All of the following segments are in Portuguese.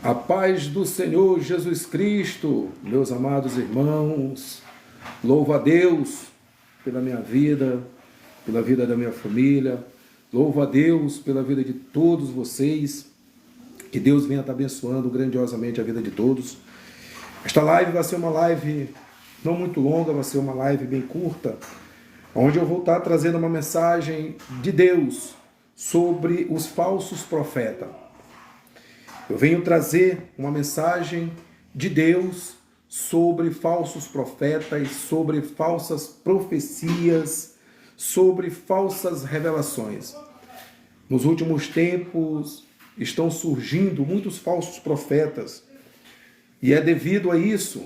A paz do Senhor Jesus Cristo, meus amados irmãos, louvo a Deus pela minha vida, pela vida da minha família, louvo a Deus pela vida de todos vocês, que Deus venha estar abençoando grandiosamente a vida de todos. Esta live vai ser uma live não muito longa, vai ser uma live bem curta, onde eu vou estar trazendo uma mensagem de Deus sobre os falsos profetas. Eu venho trazer uma mensagem de Deus sobre falsos profetas, sobre falsas profecias, sobre falsas revelações. Nos últimos tempos estão surgindo muitos falsos profetas e é devido a isso,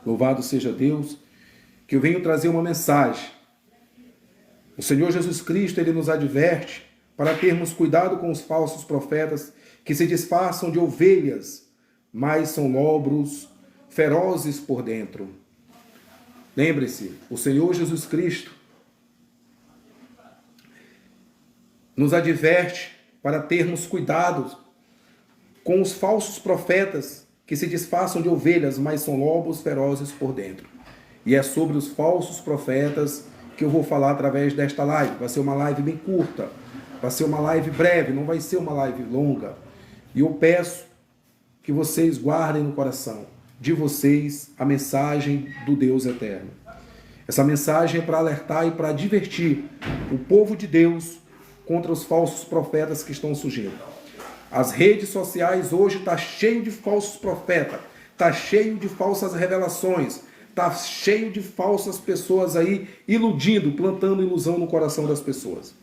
louvado seja Deus, que eu venho trazer uma mensagem. O Senhor Jesus Cristo, Ele nos adverte para termos cuidado com os falsos profetas que se disfarçam de ovelhas, mas são lobos ferozes por dentro. Lembre-se, o Senhor Jesus Cristo nos adverte para termos cuidado com os falsos profetas que se disfarçam de ovelhas, mas são lobos ferozes por dentro. E é sobre os falsos profetas que eu vou falar através desta live. Vai ser uma live bem curta, vai ser uma live breve, não vai ser uma live longa. E eu peço que vocês guardem no coração de vocês a mensagem do Deus eterno. Essa mensagem é para alertar e para divertir o povo de Deus contra os falsos profetas que estão surgindo. As redes sociais hoje estão cheias de falsos profetas, está cheio de falsas revelações, está cheio de falsas pessoas aí iludindo, plantando ilusão no coração das pessoas.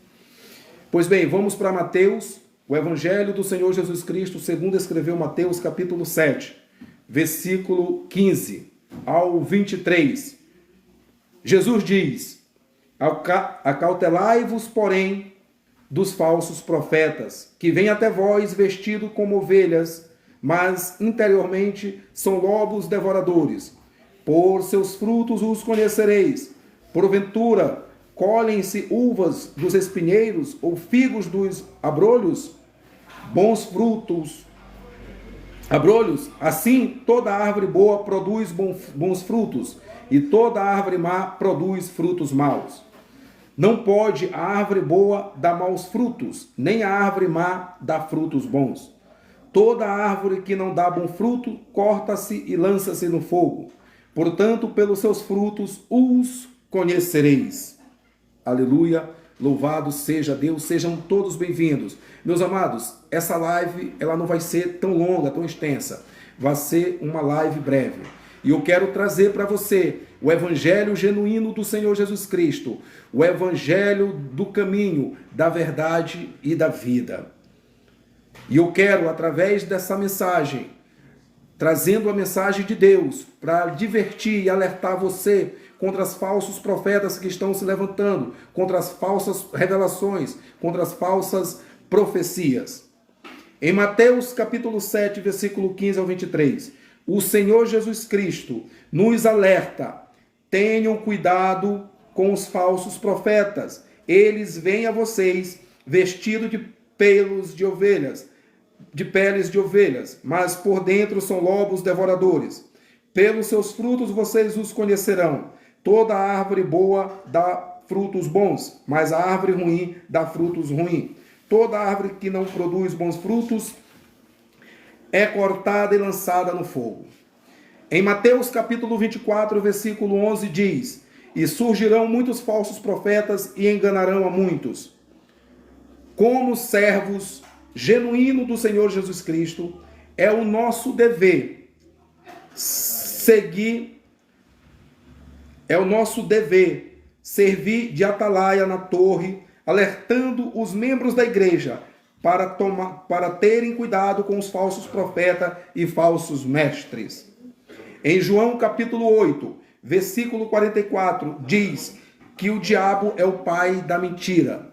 Pois bem, vamos para Mateus, o Evangelho do Senhor Jesus Cristo, segundo escreveu Mateus, capítulo 7, versículo 15 ao 23. Jesus diz: acautelai-vos, porém, dos falsos profetas, que vêm até vós vestidos como ovelhas, mas interiormente são lobos devoradores. Por seus frutos os conhecereis. Porventura, colhem-se uvas dos espinheiros ou figos dos abrolhos? Bons frutos, abrolhos? Assim, toda árvore boa produz bons frutos, e toda árvore má produz frutos maus. Não pode a árvore boa dar maus frutos, nem a árvore má dar frutos bons. Toda árvore que não dá bom fruto, corta-se e lança-se no fogo. Portanto, pelos seus frutos os conhecereis. Aleluia, louvado seja Deus, sejam todos bem-vindos. Meus amados, essa live ela não vai ser tão longa, tão extensa. Vai ser uma live breve. E eu quero trazer para você o evangelho genuíno do Senhor Jesus Cristo, o evangelho do caminho, da verdade e da vida. E eu quero, através dessa mensagem, trazendo a mensagem de Deus, para divertir e alertar você contra os falsos profetas que estão se levantando, contra as falsas revelações, contra as falsas profecias. Em Mateus capítulo 7, versículo 15 ao 23, o Senhor Jesus Cristo nos alerta: tenham cuidado com os falsos profetas. Eles vêm a vocês vestidos de pelos de ovelhas, de peles de ovelhas, mas por dentro são lobos devoradores. Pelos seus frutos vocês os conhecerão. Toda árvore boa dá frutos bons, mas a árvore ruim dá frutos ruins. Toda árvore que não produz bons frutos é cortada e lançada no fogo. Em Mateus capítulo 24, versículo 11 diz: e surgirão muitos falsos profetas e enganarão a muitos. Como servos genuínos do Senhor Jesus Cristo, é o nosso dever servir de atalaia na torre, alertando os membros da igreja para terem cuidado com os falsos profetas e falsos mestres. Em João capítulo 8, versículo 44, diz que o diabo é o pai da mentira.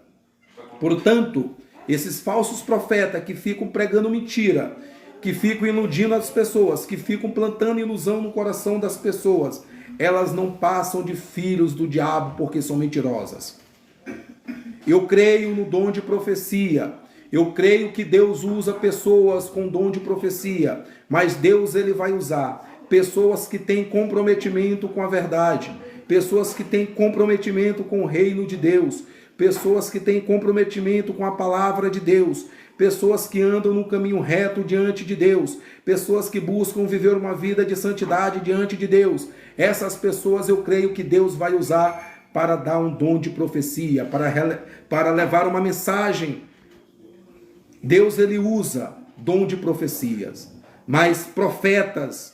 Portanto, esses falsos profetas que ficam pregando mentira, que ficam iludindo as pessoas, que ficam plantando ilusão no coração das pessoas, elas não passam de filhos do diabo porque são mentirosas. Eu creio no dom de profecia. Eu creio que Deus usa pessoas com dom de profecia, mas Deus ele vai usar pessoas que têm comprometimento com a verdade, pessoas que têm comprometimento com o reino de Deus, pessoas que têm comprometimento com a palavra de Deus, pessoas que andam no caminho reto diante de Deus, pessoas que buscam viver uma vida de santidade diante de Deus. Essas pessoas eu creio que Deus vai usar para dar um dom de profecia, para levar uma mensagem. Deus ele usa dom de profecias, mas profetas,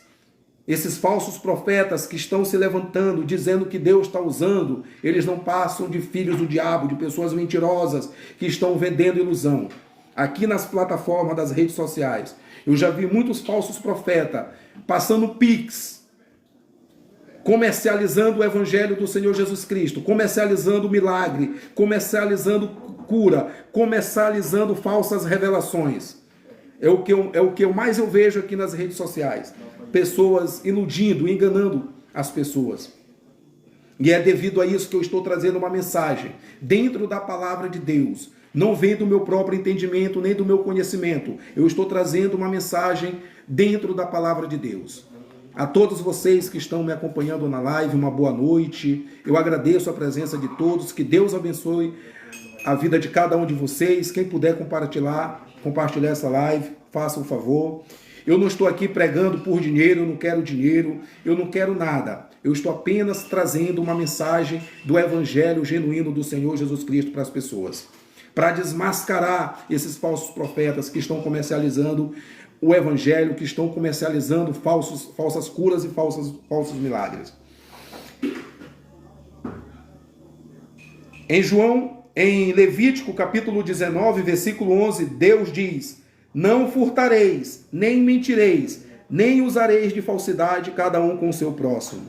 esses falsos profetas que estão se levantando, dizendo que Deus está usando, eles não passam de filhos do diabo, de pessoas mentirosas que estão vendendo ilusão. Aqui nas plataformas das redes sociais, eu já vi muitos falsos profetas passando Pix, comercializando o evangelho do Senhor Jesus Cristo, comercializando milagre, comercializando cura, comercializando falsas revelações. É o que eu mais vejo aqui nas redes sociais. Pessoas iludindo, enganando as pessoas. E é devido a isso que eu estou trazendo uma mensagem dentro da palavra de Deus. Não vem do meu próprio entendimento, nem do meu conhecimento. Eu estou trazendo uma mensagem dentro da palavra de Deus. A todos vocês que estão me acompanhando na live, uma boa noite. Eu agradeço a presença de todos. Que Deus abençoe a vida de cada um de vocês. Quem puder compartilhar essa live, faça um favor. Eu não estou aqui pregando por dinheiro, eu não quero nada. Eu estou apenas trazendo uma mensagem do evangelho genuíno do Senhor Jesus Cristo para as pessoas. Para desmascarar esses falsos profetas que estão comercializando o evangelho, que estão comercializando falsas curas e falsos milagres. Em Levítico capítulo 19, versículo 11, Deus diz: não furtareis, nem mentireis, nem usareis de falsidade, cada um com o seu próximo.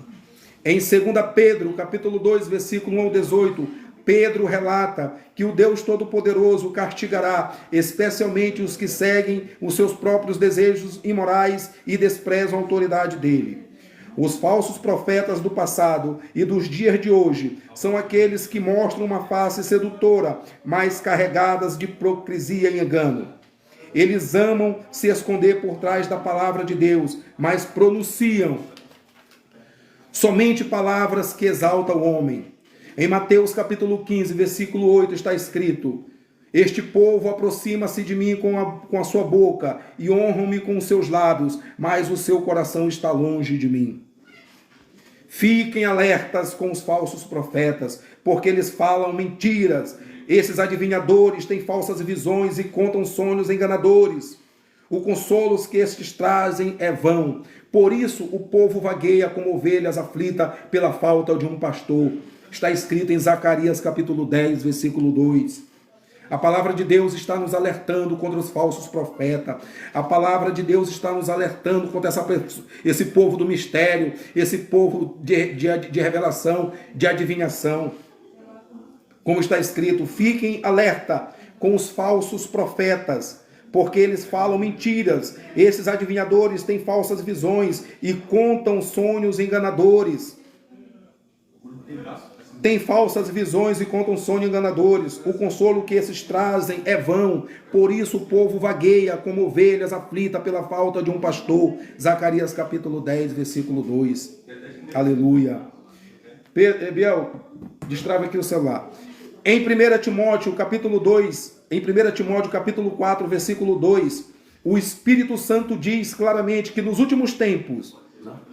Em 2 Pedro, capítulo 2, versículo 1 ao 18, Pedro relata que o Deus Todo-Poderoso castigará especialmente os que seguem os seus próprios desejos imorais e desprezam a autoridade dele. Os falsos profetas do passado e dos dias de hoje são aqueles que mostram uma face sedutora, mas carregadas de hipocrisia e engano. Eles amam se esconder por trás da palavra de Deus, mas pronunciam somente palavras que exaltam o homem. Em Mateus capítulo 15, versículo 8 está escrito: este povo aproxima-se de mim com a sua boca e honram-me com os seus lábios, mas o seu coração está longe de mim. Fiquem alertas com os falsos profetas, porque eles falam mentiras. Esses adivinhadores têm falsas visões e contam sonhos enganadores. O consolo que estes trazem é vão. Por isso o povo vagueia como ovelhas aflitas pela falta de um pastor. Está escrito em Zacarias capítulo 10, versículo 2. A palavra de Deus está nos alertando contra os falsos profetas. A palavra de Deus está nos alertando contra esse povo do mistério, esse povo de revelação, de adivinhação. Como está escrito, fiquem alerta com os falsos profetas, porque eles falam mentiras. Esses adivinhadores têm falsas visões e contam sonhos enganadores. Tem falsas visões e contam sonhos enganadores. O consolo que esses trazem é vão. Por isso o povo vagueia como ovelhas aflitas pela falta de um pastor. Zacarias capítulo 10, versículo 2. Aleluia. Biel, destrava aqui o celular. Em 1 Timóteo capítulo 2, em 1 Timóteo capítulo 4, versículo 2, o Espírito Santo diz claramente que nos últimos tempos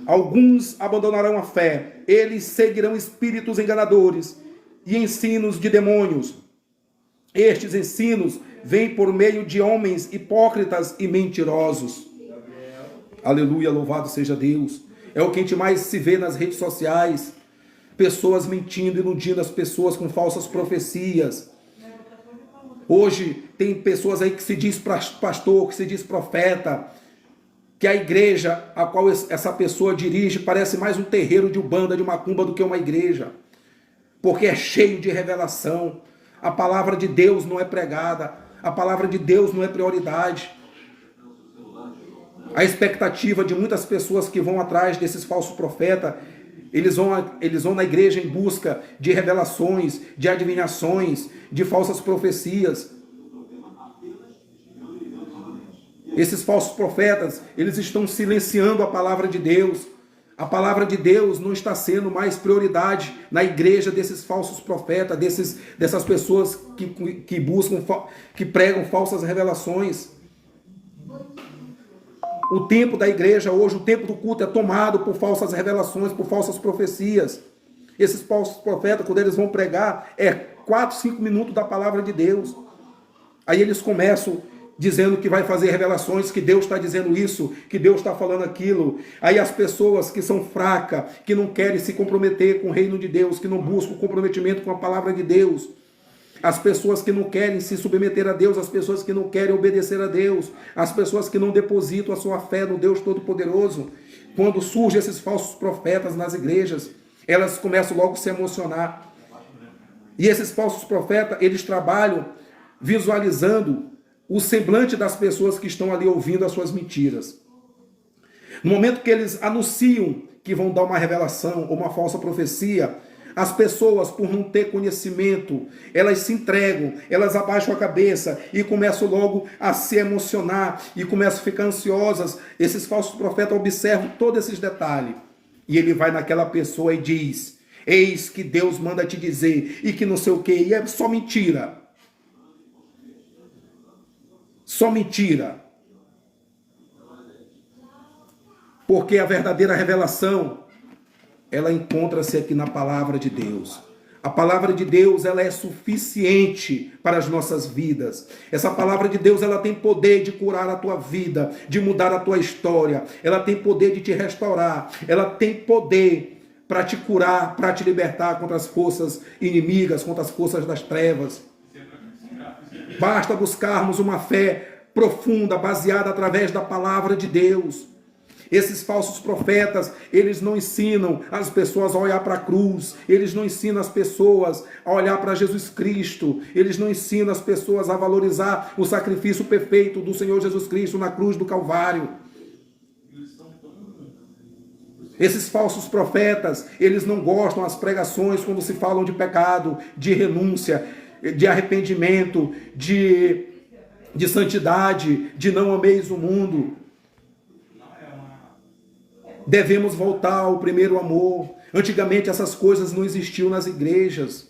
alguns abandonarão a fé, eles seguirão espíritos enganadores e ensinos de demônios. Estes ensinos vêm por meio de homens hipócritas e mentirosos. Aleluia, louvado seja Deus. É o que a gente mais se vê nas redes sociais. Pessoas mentindo, iludindo as pessoas com falsas profecias. Hoje tem pessoas aí que se diz pastor, que se diz profeta, que a igreja a qual essa pessoa dirige parece mais um terreiro de umbanda, de macumba, do que uma igreja, porque é cheio de revelação. A palavra de Deus não é pregada, a palavra de Deus não é prioridade. A expectativa de muitas pessoas que vão atrás desses falsos profetas, eles vão na igreja em busca de revelações, de adivinhações, de falsas profecias. Esses falsos profetas, eles estão silenciando a palavra de Deus. A palavra de Deus não está sendo mais prioridade na igreja desses falsos profetas, dessas pessoas que buscam, que pregam falsas revelações. O tempo da igreja hoje, o tempo do culto é tomado por falsas revelações, por falsas profecias. Esses falsos profetas, quando eles vão pregar, é 4, 5 minutos da palavra de Deus. Aí eles começam dizendo que vai fazer revelações, que Deus está dizendo isso, que Deus está falando aquilo. Aí as pessoas que são fracas, que não querem se comprometer com o reino de Deus, que não buscam comprometimento com a palavra de Deus, as pessoas que não querem se submeter a Deus, as pessoas que não querem obedecer a Deus, as pessoas que não depositam a sua fé no Deus Todo-Poderoso, quando surgem esses falsos profetas nas igrejas, elas começam logo a se emocionar. E esses falsos profetas, eles trabalham visualizando o semblante das pessoas que estão ali ouvindo as suas mentiras. No momento que eles anunciam que vão dar uma revelação ou uma falsa profecia, as pessoas, por não ter conhecimento, elas se entregam, elas abaixam a cabeça e começam logo a se emocionar e começam a ficar ansiosas. Esses falsos profetas observam todos esses detalhes. E ele vai naquela pessoa e diz: eis que Deus manda te dizer, e que não sei o que, e é só mentira. Só mentira. Porque a verdadeira revelação, ela encontra-se aqui na palavra de Deus. A palavra de Deus, ela é suficiente para as nossas vidas. Essa palavra de Deus, ela tem poder de curar a tua vida, de mudar a tua história. Ela tem poder de te restaurar. Ela tem poder para te curar, para te libertar contra as forças inimigas, contra as forças das trevas. Basta buscarmos uma fé profunda, baseada através da palavra de Deus. Esses falsos profetas, eles não ensinam as pessoas a olhar para a cruz, eles não ensinam as pessoas a olhar para Jesus Cristo, eles não ensinam as pessoas a valorizar o sacrifício perfeito do Senhor Jesus Cristo na cruz do Calvário. Esses falsos profetas, eles não gostam das pregações quando se falam de pecado, de renúncia, de arrependimento, de santidade, de não ameis o mundo. Devemos voltar ao primeiro amor. Antigamente essas coisas não existiam nas igrejas.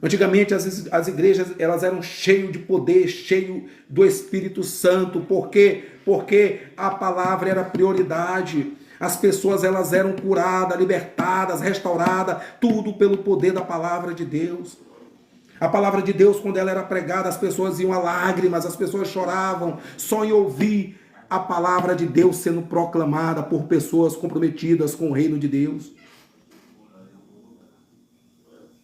Antigamente as igrejas, elas eram cheias de poder, cheias do Espírito Santo. Por quê? Porque a palavra era prioridade. As pessoas, elas eram curadas, libertadas, restauradas, tudo pelo poder da palavra de Deus. A palavra de Deus, quando ela era pregada, as pessoas iam a lágrimas, as pessoas choravam só em ouvir a palavra de Deus sendo proclamada por pessoas comprometidas com o reino de Deus.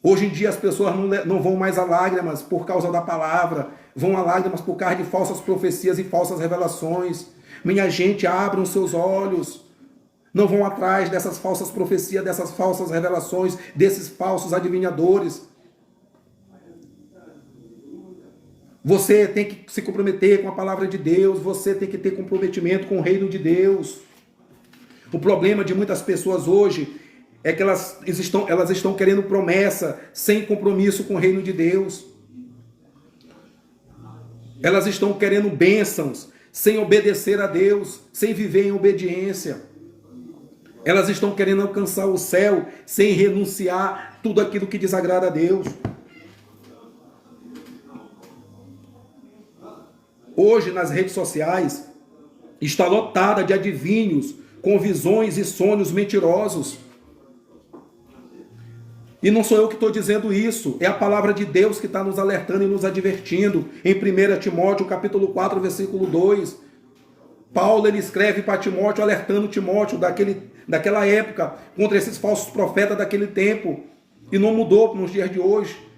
Hoje em dia as pessoas não vão mais a lágrimas por causa da palavra, vão a lágrimas por causa de falsas profecias e falsas revelações. Minha gente, abram seus olhos. Não vão atrás dessas falsas profecias, dessas falsas revelações, desses falsos adivinhadores. Você tem que se comprometer com a palavra de Deus, você tem que ter comprometimento com o reino de Deus. O problema de muitas pessoas hoje é que elas estão querendo promessa sem compromisso com o reino de Deus. Elas estão querendo bênçãos sem obedecer a Deus, sem viver em obediência. Elas estão querendo alcançar o céu sem renunciar tudo aquilo que desagrada a Deus. Hoje, nas redes sociais, está lotada de adivinhos com visões e sonhos mentirosos. E não sou eu que estou dizendo isso, é a palavra de Deus que está nos alertando e nos advertindo. Em 1 Timóteo, capítulo 4, versículo 2, Paulo, ele escreve para Timóteo, alertando Timóteo daquela época, contra esses falsos profetas daquele tempo. E não mudou nos dias de hoje.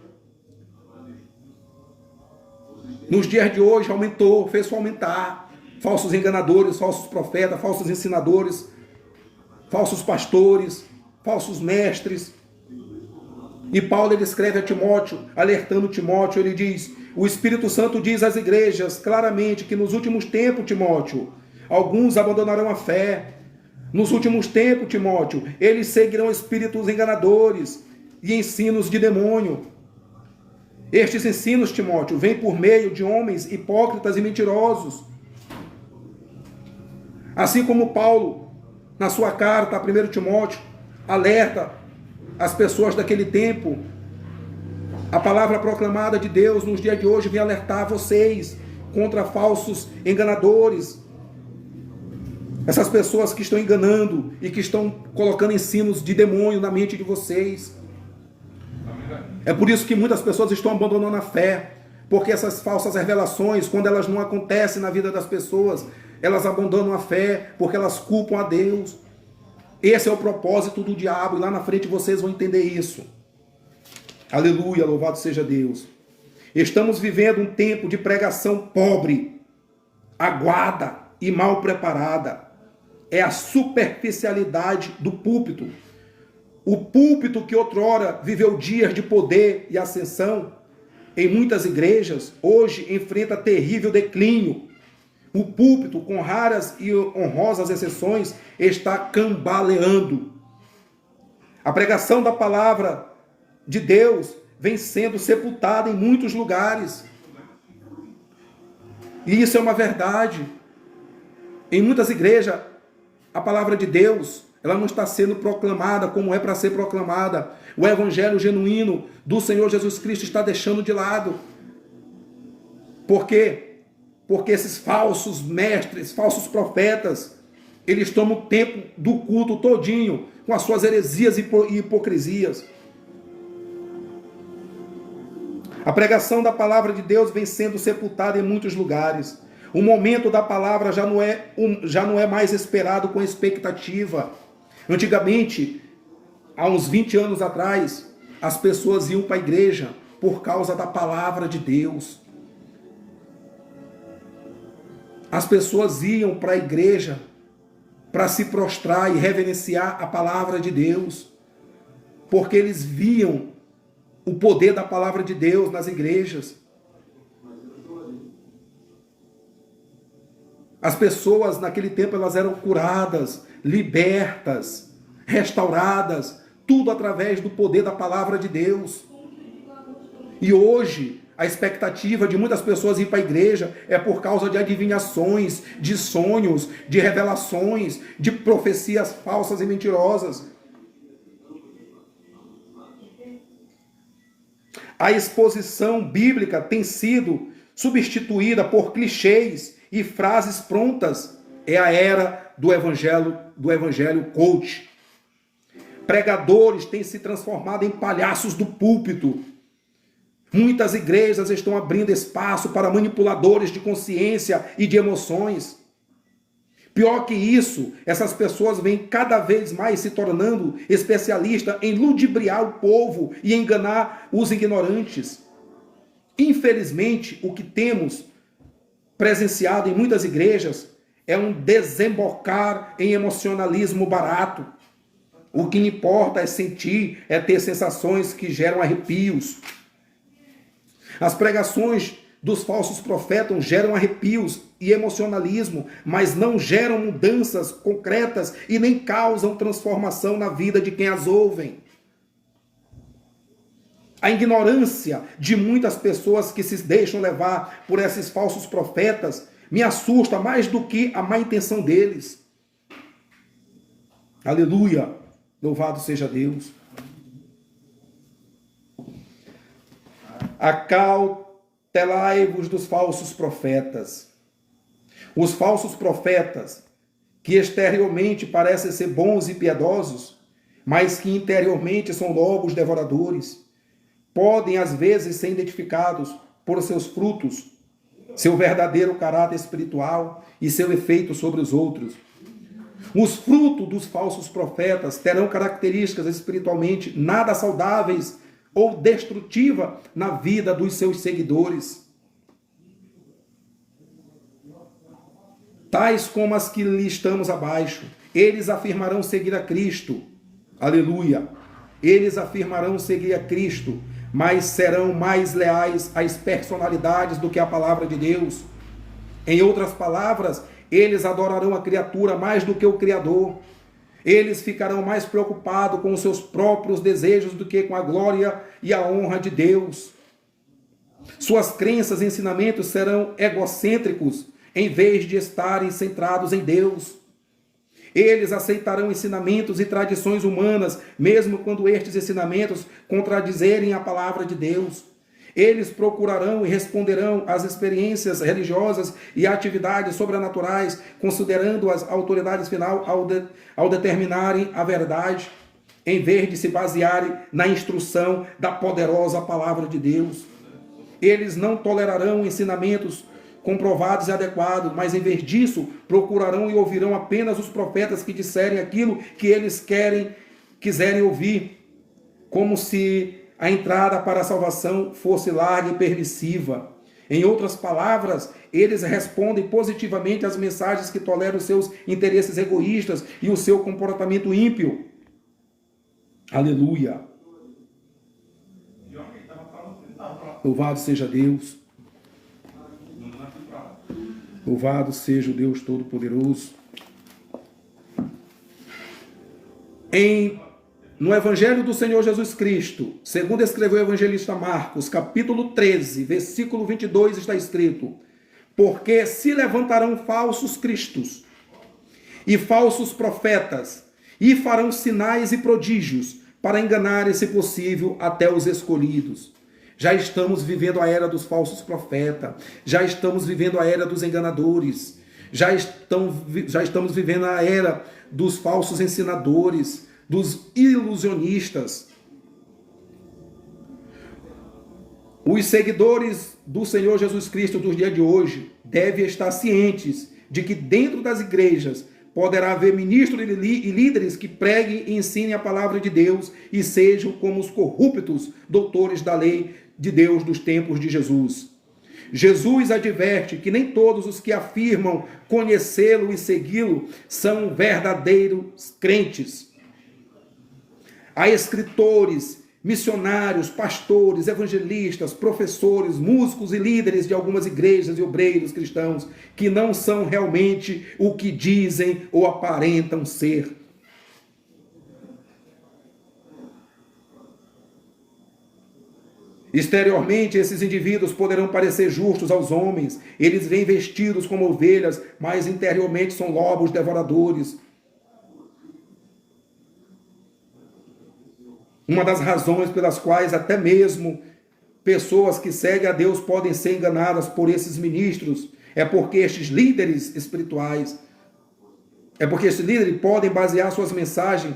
Nos dias de hoje aumentou, fez aumentar. Falsos enganadores, falsos profetas, falsos ensinadores, falsos pastores, falsos mestres. E Paulo, ele escreve a Timóteo, alertando Timóteo, ele diz: o Espírito Santo diz às igrejas claramente que nos últimos tempos, Timóteo, alguns abandonarão a fé. Nos últimos tempos, Timóteo, eles seguirão espíritos enganadores e ensinos de demônio. Estes ensinos, Timóteo, vêm por meio de homens hipócritas e mentirosos. Assim como Paulo, na sua carta a 1 Timóteo, alerta as pessoas daquele tempo, a palavra proclamada de Deus nos dias de hoje vem alertar vocês contra falsos enganadores, essas pessoas que estão enganando e que estão colocando ensinos de demônio na mente de vocês. É por isso que muitas pessoas estão abandonando a fé, porque essas falsas revelações, quando elas não acontecem na vida das pessoas, elas abandonam a fé, porque elas culpam a Deus. Esse é o propósito do diabo, e lá na frente vocês vão entender isso. Aleluia, louvado seja Deus. Estamos vivendo um tempo de pregação pobre, aguada e mal preparada. É a superficialidade do púlpito. O púlpito que outrora viveu dias de poder e ascensão, em muitas igrejas, hoje enfrenta terrível declínio. O púlpito, com raras e honrosas exceções, está cambaleando. A pregação da palavra de Deus vem sendo sepultada em muitos lugares. E isso é uma verdade. Em muitas igrejas, a palavra de Deus, ela não está sendo proclamada como é para ser proclamada. O evangelho genuíno do Senhor Jesus Cristo está deixando de lado. Por quê? Porque esses falsos mestres, falsos profetas, eles tomam o tempo do culto todinho com as suas heresias e hipocrisias. A pregação da palavra de Deus vem sendo sepultada em muitos lugares. O momento da palavra já não é mais esperado com expectativa. Antigamente, há uns 20 anos atrás, as pessoas iam para a igreja por causa da palavra de Deus. As pessoas iam para a igreja para se prostrar e reverenciar a palavra de Deus, porque eles viam o poder da palavra de Deus nas igrejas. As pessoas naquele tempo elas eram curadas, libertas, restauradas, tudo através do poder da palavra de Deus. E hoje, a expectativa de muitas pessoas ir para a igreja é por causa de adivinhações, de sonhos, de revelações, de profecias falsas e mentirosas. A exposição bíblica tem sido substituída por clichês e frases prontas. É a era do evangelho coach. Pregadores têm se transformado em palhaços do púlpito. Muitas igrejas estão abrindo espaço para manipuladores de consciência e de emoções. Pior que isso, essas pessoas vêm cada vez mais se tornando especialistas em ludibriar o povo e enganar os ignorantes. Infelizmente, o que temos presenciado em muitas igrejas é um desembocar em emocionalismo barato. O que importa é sentir, é ter sensações que geram arrepios. As pregações dos falsos profetas geram arrepios e emocionalismo, mas não geram mudanças concretas e nem causam transformação na vida de quem as ouvem. A ignorância de muitas pessoas que se deixam levar por esses falsos profetas me assusta mais do que a má intenção deles. Aleluia! Louvado seja Deus. Acautelai-vos dos falsos profetas. Os falsos profetas, que exteriormente parecem ser bons e piedosos, mas que interiormente são lobos devoradores, podem às vezes ser identificados por seus frutos, seu verdadeiro caráter espiritual e seu efeito sobre os outros. Os frutos dos falsos profetas terão características espiritualmente nada saudáveis ou destrutiva na vida dos seus seguidores, tais como as que listamos abaixo. Eles afirmarão seguir a Cristo, aleluia, eles afirmarão seguir a Cristo, mas serão mais leais às personalidades do que à palavra de Deus. Em outras palavras, eles adorarão a criatura mais do que o Criador. Eles ficarão mais preocupados com os seus próprios desejos do que com a glória e a honra de Deus. Suas crenças e ensinamentos serão egocêntricos, em vez de estarem centrados em Deus. Eles aceitarão ensinamentos e tradições humanas, mesmo quando estes ensinamentos contradizerem a palavra de Deus. Eles procurarão e responderão às experiências religiosas e atividades sobrenaturais, considerando as autoridades final ao determinarem a verdade, em vez de se basearem na instrução da poderosa palavra de Deus. Eles não tolerarão ensinamentos comprovados e adequados, mas em vez disso, procurarão e ouvirão apenas os profetas que disserem aquilo que eles quiserem ouvir, como se a entrada para a salvação fosse larga e permissiva. Em outras palavras, eles respondem positivamente às mensagens que toleram os seus interesses egoístas e o seu comportamento ímpio. Aleluia. Louvado seja Deus. Louvado seja o Deus Todo-Poderoso. No Evangelho do Senhor Jesus Cristo, segundo escreveu o evangelista Marcos, capítulo 13, versículo 22, está escrito: porque se levantarão falsos cristos e falsos profetas, e farão sinais e prodígios, para enganarem, se possível, até os escolhidos. Já estamos vivendo a era dos falsos profetas, já estamos vivendo a era dos enganadores, já estamos vivendo a era dos falsos ensinadores, dos ilusionistas. Os seguidores do Senhor Jesus Cristo dos dias de hoje devem estar cientes de que dentro das igrejas poderá haver ministros e líderes que preguem e ensinem a palavra de Deus e sejam como os corruptos doutores da lei de Deus dos tempos de Jesus. Jesus adverte que nem todos os que afirmam conhecê-lo e segui-lo são verdadeiros crentes. Há escritores, missionários, pastores, evangelistas, professores, músicos e líderes de algumas igrejas e obreiros cristãos que não são realmente o que dizem ou aparentam ser. Exteriormente, esses indivíduos poderão parecer justos aos homens. Eles vêm vestidos como ovelhas, mas interiormente são lobos devoradores. Uma das razões pelas quais até mesmo pessoas que seguem a Deus podem ser enganadas por esses ministros é porque estes líderes espirituais, podem basear suas mensagens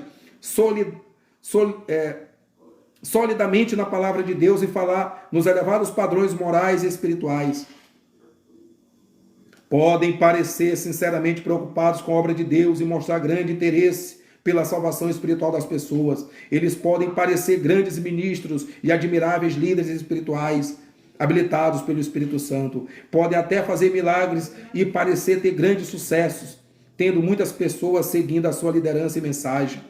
solidamente na palavra de Deus e falar nos elevados padrões morais e espirituais. Podem parecer sinceramente preocupados com a obra de Deus e mostrar grande interesse pela salvação espiritual das pessoas. Eles podem parecer grandes ministros e admiráveis líderes espirituais, habilitados pelo Espírito Santo. Podem até fazer milagres e parecer ter grandes sucessos, tendo muitas pessoas seguindo a sua liderança e mensagem.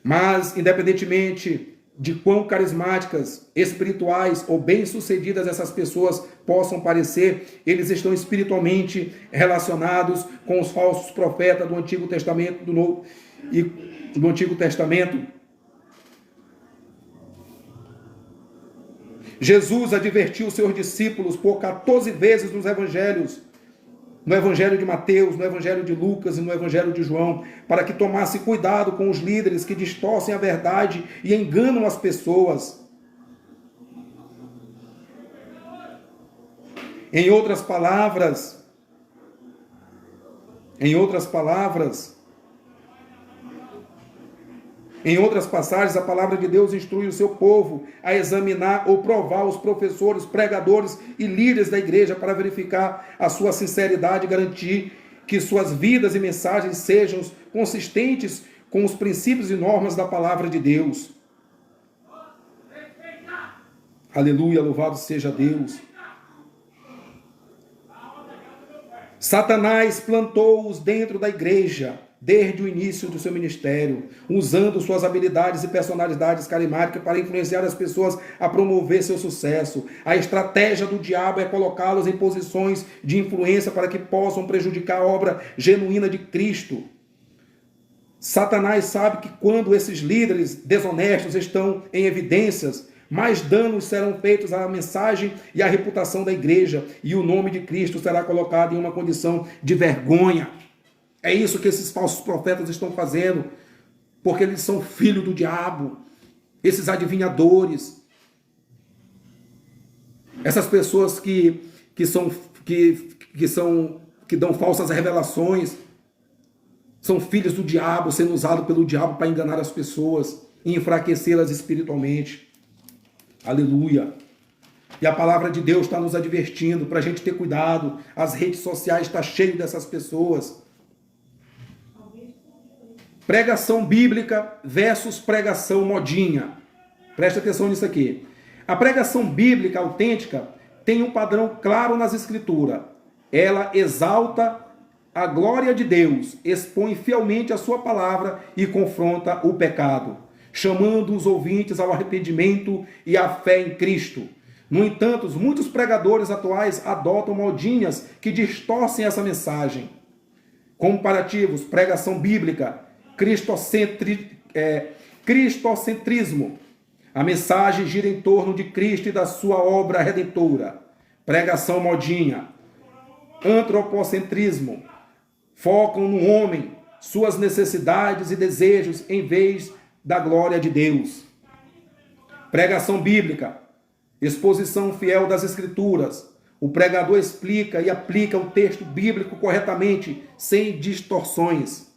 Mas, independentemente de quão carismáticas, espirituais ou bem-sucedidas essas pessoas possam parecer, eles estão espiritualmente relacionados com os falsos profetas do Antigo Testamento, do Novo e do Antigo Testamento. Jesus advertiu seus discípulos por 14 vezes nos evangelhos, no Evangelho de Mateus, no Evangelho de Lucas e no Evangelho de João, para que tomasse cuidado com os líderes que distorcem a verdade e enganam as pessoas. Em outras palavras, em outras passagens, a palavra de Deus instrui o seu povo a examinar ou provar os professores, pregadores e líderes da igreja para verificar a sua sinceridade e garantir que suas vidas e mensagens sejam consistentes com os princípios e normas da palavra de Deus. Aleluia, louvado seja Deus. Satanás plantou-os dentro da igreja desde o início do seu ministério, usando suas habilidades e personalidades carismáticas para influenciar as pessoas a promover seu sucesso. A estratégia do diabo é colocá-los em posições de influência para que possam prejudicar a obra genuína de Cristo. Satanás sabe que quando esses líderes desonestos estão em evidências, mais danos serão feitos à mensagem e à reputação da igreja, e o nome de Cristo será colocado em uma condição de vergonha. É isso que esses falsos profetas estão fazendo, porque eles são filhos do diabo, esses adivinhadores, essas pessoas que dão falsas revelações, são filhos do diabo, sendo usados pelo diabo para enganar as pessoas e enfraquecê-las espiritualmente. Aleluia. E a palavra de Deus está nos advertindo para a gente ter cuidado. As redes sociais estão cheias dessas pessoas. Pregação bíblica versus pregação modinha. Preste atenção nisso aqui. A pregação bíblica autêntica tem um padrão claro nas Escrituras. Ela exalta a glória de Deus, expõe fielmente a sua palavra e confronta o pecado, chamando os ouvintes ao arrependimento e à fé em Cristo. No entanto, muitos pregadores atuais adotam modinhas que distorcem essa mensagem. Comparativos, pregação bíblica, cristocentrismo. A mensagem gira em torno de Cristo e da sua obra redentora. Pregação modinha. Antropocentrismo. Focam no homem, suas necessidades e desejos, em vez da glória de Deus. Pregação bíblica. Exposição fiel das Escrituras. O pregador explica e aplica o texto bíblico corretamente, sem distorções.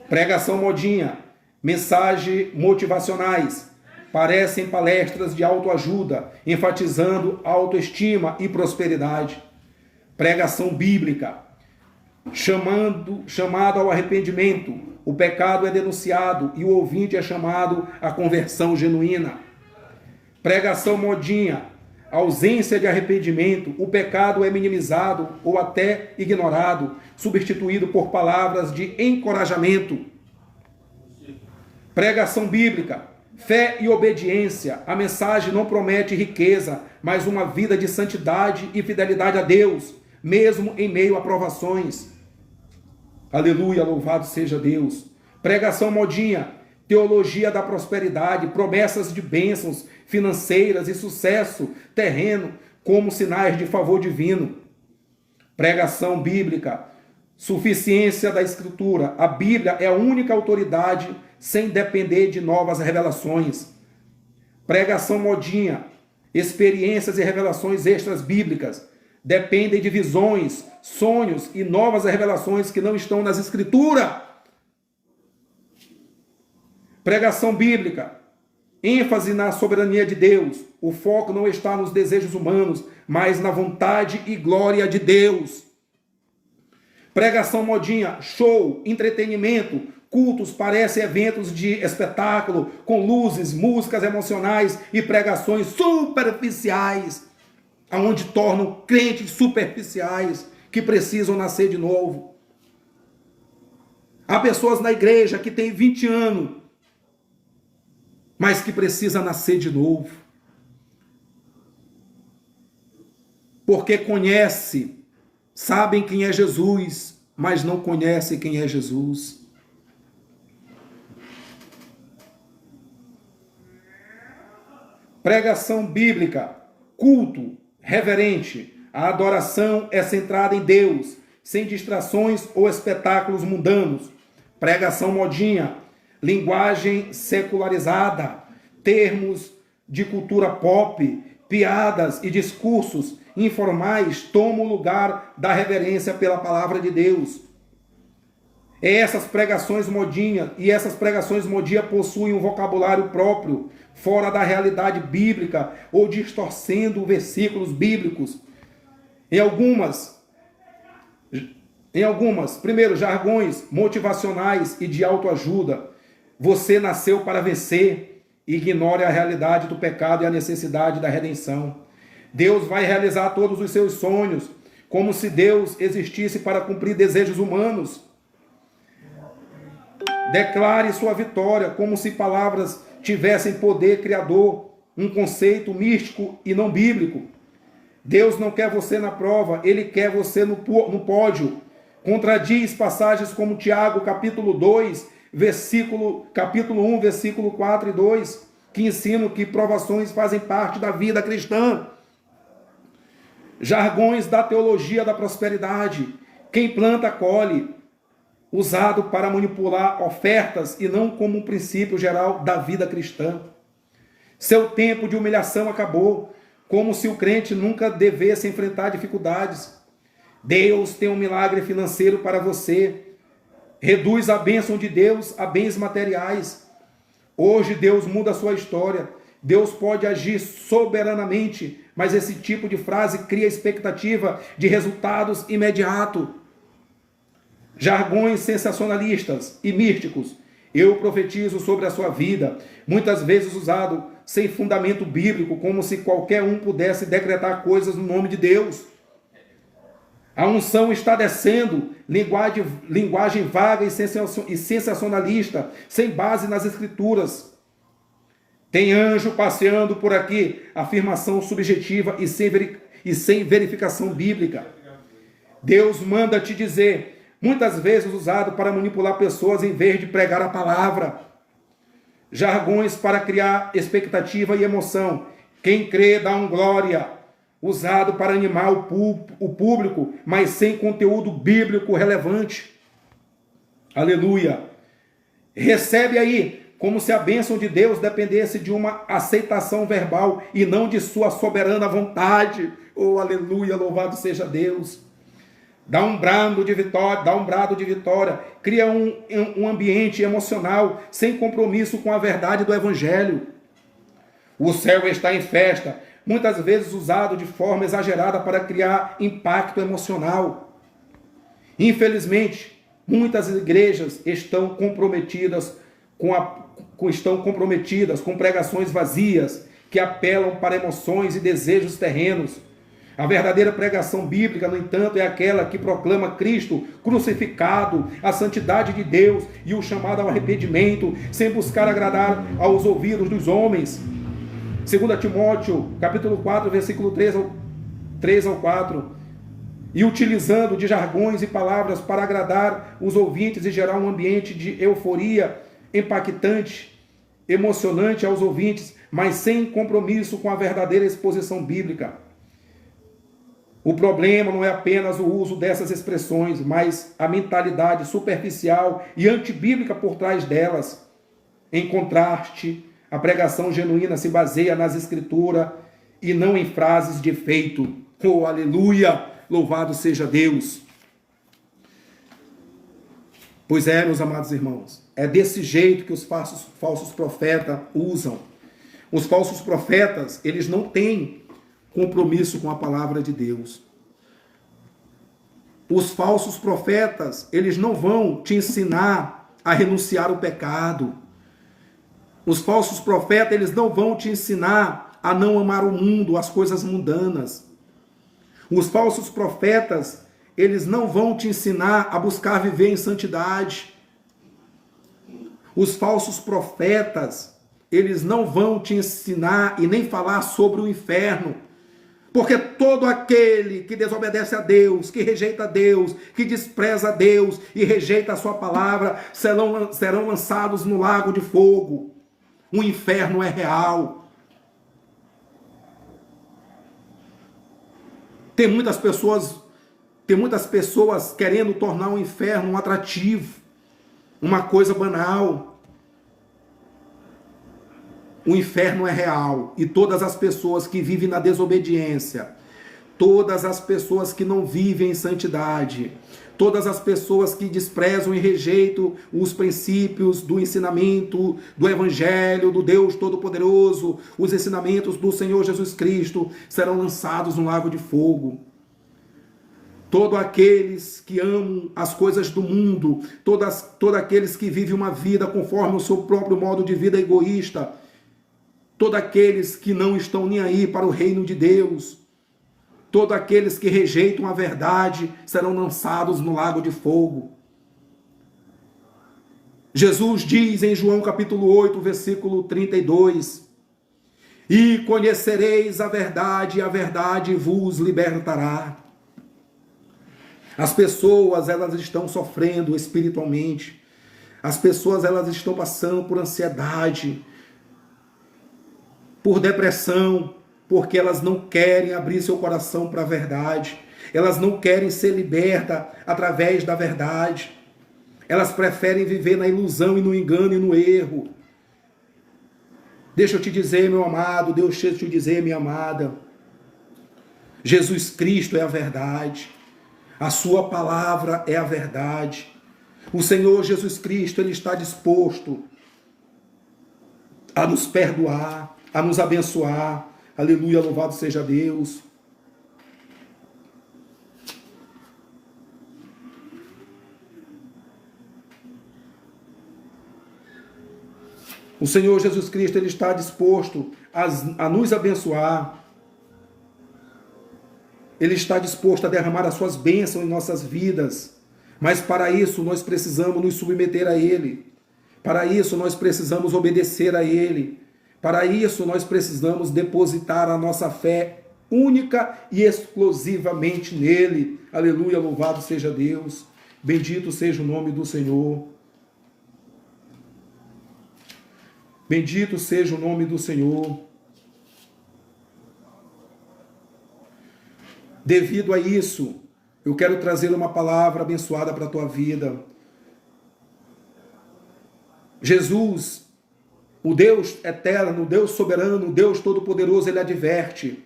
Pregação modinha. Mensagens motivacionais. Parecem palestras de autoajuda, enfatizando autoestima e prosperidade. Pregação bíblica. Chamado ao arrependimento. O pecado é denunciado e o ouvinte é chamado à conversão genuína. Pregação modinha. Ausência de arrependimento. O pecado é minimizado ou até ignorado, substituído por palavras de encorajamento. Pregação bíblica. Fé e obediência. A mensagem não promete riqueza, mas uma vida de santidade e fidelidade a Deus, mesmo em meio a provações. Aleluia, louvado seja Deus. Pregação modinha. Teologia da prosperidade, promessas de bênçãos financeiras e sucesso terreno como sinais de favor divino. Pregação bíblica. Suficiência da Escritura. A Bíblia é a única autoridade sem depender de novas revelações. Pregação modinha. Experiências e revelações extras bíblicas dependem de visões, sonhos e novas revelações que não estão nas Escrituras. Pregação bíblica. ênfase na soberania de Deus. O foco não está nos desejos humanos, mas na vontade e glória de Deus. Pregação modinha, show, entretenimento, cultos parecem eventos de espetáculo, com luzes, músicas emocionais e pregações superficiais, aonde tornam crentes superficiais que precisam nascer de novo. Há pessoas na igreja que têm 20 anos, mas que precisam nascer de novo. Porque sabem quem é Jesus, mas não conhecem quem é Jesus. Pregação bíblica, culto, reverente. A adoração é centrada em Deus, sem distrações ou espetáculos mundanos. Pregação modinha, linguagem secularizada, termos de cultura pop, piadas e discursos informais tomam o lugar da reverência pela palavra de Deus. Essas pregações modinhas possuem um vocabulário próprio, fora da realidade bíblica ou distorcendo versículos bíblicos. Em algumas, primeiro, jargões motivacionais e de autoajuda. Você nasceu para vencer. Ignore a realidade do pecado e a necessidade da redenção. Deus vai realizar todos os seus sonhos, como se Deus existisse para cumprir desejos humanos. Declare sua vitória, como se palavras tivessem poder criador, um conceito místico e não bíblico. Deus não quer você na prova, Ele quer você no pódio. Contradiz passagens como Tiago, capítulo 2, capítulo 1, versículo 4 e 2. que ensinam que provações fazem parte da vida cristã. Jargões da teologia da prosperidade. Quem planta, colhe. Usado para manipular ofertas e não como um princípio geral da vida cristã. Seu tempo de humilhação acabou, como se o crente nunca devesse enfrentar dificuldades. Deus tem um milagre financeiro para você. Reduz a bênção de Deus a bens materiais. Hoje Deus muda a sua história. Deus pode agir soberanamente, mas esse tipo de frase cria expectativa de resultados imediatos. Jargões sensacionalistas e místicos. Eu profetizo sobre a sua vida, muitas vezes usado sem fundamento bíblico, como se qualquer um pudesse decretar coisas no nome de Deus. A unção está descendo, linguagem vaga e sensacionalista, sem base nas escrituras. Tem anjo passeando por aqui, afirmação subjetiva e sem verificação bíblica. Deus manda te dizer, muitas vezes usado para manipular pessoas em vez de pregar a palavra. Jargões para criar expectativa e emoção. Quem crê dá um glória. Usado para animar o público, mas sem conteúdo bíblico relevante. Aleluia. Recebe aí, como se a bênção de Deus dependesse de uma aceitação verbal e não de sua soberana vontade. Oh, aleluia, louvado seja Deus. Dá um brado de vitória, cria um ambiente emocional sem compromisso com a verdade do Evangelho. O céu está em festa, muitas vezes usado de forma exagerada para criar impacto emocional. Infelizmente, muitas igrejas estão comprometidas com pregações vazias que apelam para emoções e desejos terrenos. A verdadeira pregação bíblica, no entanto, é aquela que proclama Cristo crucificado, a santidade de Deus e o chamado ao arrependimento, sem buscar agradar aos ouvidos dos homens. 2 Timóteo, capítulo 4, versículo 3 ao 4. E utilizando de jargões e palavras para agradar os ouvintes e gerar um ambiente de euforia impactante, emocionante aos ouvintes, mas sem compromisso com a verdadeira exposição bíblica. O problema não é apenas o uso dessas expressões, mas a mentalidade superficial e antibíblica por trás delas. Em contraste, a pregação genuína se baseia nas escrituras e não em frases de efeito. Oh, aleluia! Louvado seja Deus! Pois é, meus amados irmãos, é desse jeito que os falsos profetas usam. Os falsos profetas, eles não têm compromisso com a palavra de Deus. Os falsos profetas, eles não vão te ensinar a renunciar ao pecado. Os falsos profetas, eles não vão te ensinar a não amar o mundo, as coisas mundanas. Os falsos profetas, eles não vão te ensinar a buscar viver em santidade. Os falsos profetas, eles não vão te ensinar e nem falar sobre o inferno. Porque todo aquele que desobedece a Deus, que rejeita Deus, que despreza Deus e rejeita a sua palavra, serão lançados no lago de fogo. O inferno é real. Tem muitas pessoas querendo tornar o inferno um atrativo, uma coisa banal. O inferno é real e todas as pessoas que vivem na desobediência, todas as pessoas que não vivem em santidade, todas as pessoas que desprezam e rejeitam os princípios do ensinamento do Evangelho, do Deus Todo-Poderoso, os ensinamentos do Senhor Jesus Cristo, serão lançados no lago de fogo. Todos aqueles que amam as coisas do mundo, todos aqueles que vivem uma vida conforme o seu próprio modo de vida egoísta, todos aqueles que não estão nem aí para o reino de Deus, todos aqueles que rejeitam a verdade serão lançados no lago de fogo. Jesus diz em João capítulo 8, versículo 32, e conhecereis a verdade, e a verdade vos libertará. As pessoas, elas estão sofrendo espiritualmente. As pessoas, elas estão passando por ansiedade. por depressão, porque elas não querem abrir seu coração para a verdade. Elas não querem ser libertas através da verdade. Elas preferem viver na ilusão e no engano e no erro. Deixa eu te dizer, meu amado, deixa eu te dizer, minha amada, Jesus Cristo é a verdade. A sua palavra é a verdade. O Senhor Jesus Cristo, Ele está disposto a nos perdoar, a nos abençoar. Aleluia, louvado seja Deus. O Senhor Jesus Cristo, Ele está disposto a nos abençoar. Ele está disposto a derramar as suas bênçãos em nossas vidas. Mas para isso nós precisamos nos submeter a Ele. Para isso nós precisamos obedecer a Ele. Para isso nós precisamos depositar a nossa fé única e exclusivamente nele. Aleluia, louvado seja Deus. Bendito seja o nome do Senhor. Bendito seja o nome do Senhor. Devido a isso, eu quero trazer uma palavra abençoada para a tua vida. Jesus, o Deus eterno, o Deus soberano, o Deus todo-poderoso, Ele adverte.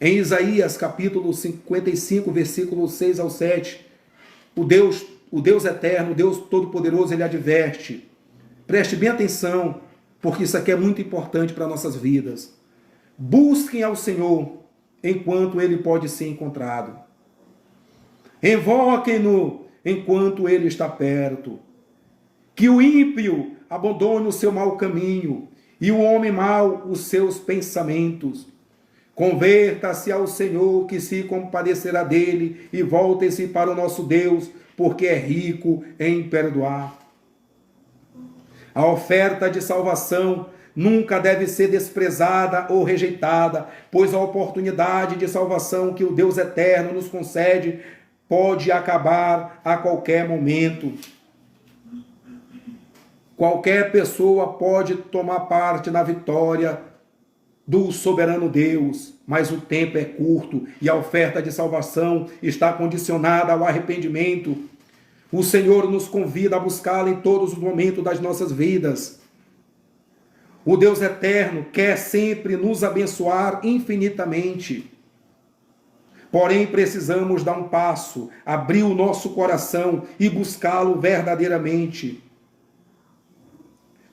Em Isaías, capítulo 55, versículo 6 ao 7, o Deus eterno, o Deus todo-poderoso, Ele adverte. Preste bem atenção, porque isso aqui é muito importante para nossas vidas. Busquem ao Senhor enquanto Ele pode ser encontrado. Invoquem-no enquanto Ele está perto. Que o ímpio abandone o seu mau caminho e o homem mau os seus pensamentos. Converta-se ao Senhor, que se compadecerá dele, e volte-se para o nosso Deus, porque é rico em perdoar. A oferta de salvação nunca deve ser desprezada ou rejeitada, pois a oportunidade de salvação que o Deus eterno nos concede pode acabar a qualquer momento. Qualquer pessoa pode tomar parte na vitória do soberano Deus, mas o tempo é curto e a oferta de salvação está condicionada ao arrependimento. O Senhor nos convida a buscá-lo em todos os momentos das nossas vidas. O Deus eterno quer sempre nos abençoar infinitamente. Porém, precisamos dar um passo, abrir o nosso coração e buscá-lo verdadeiramente.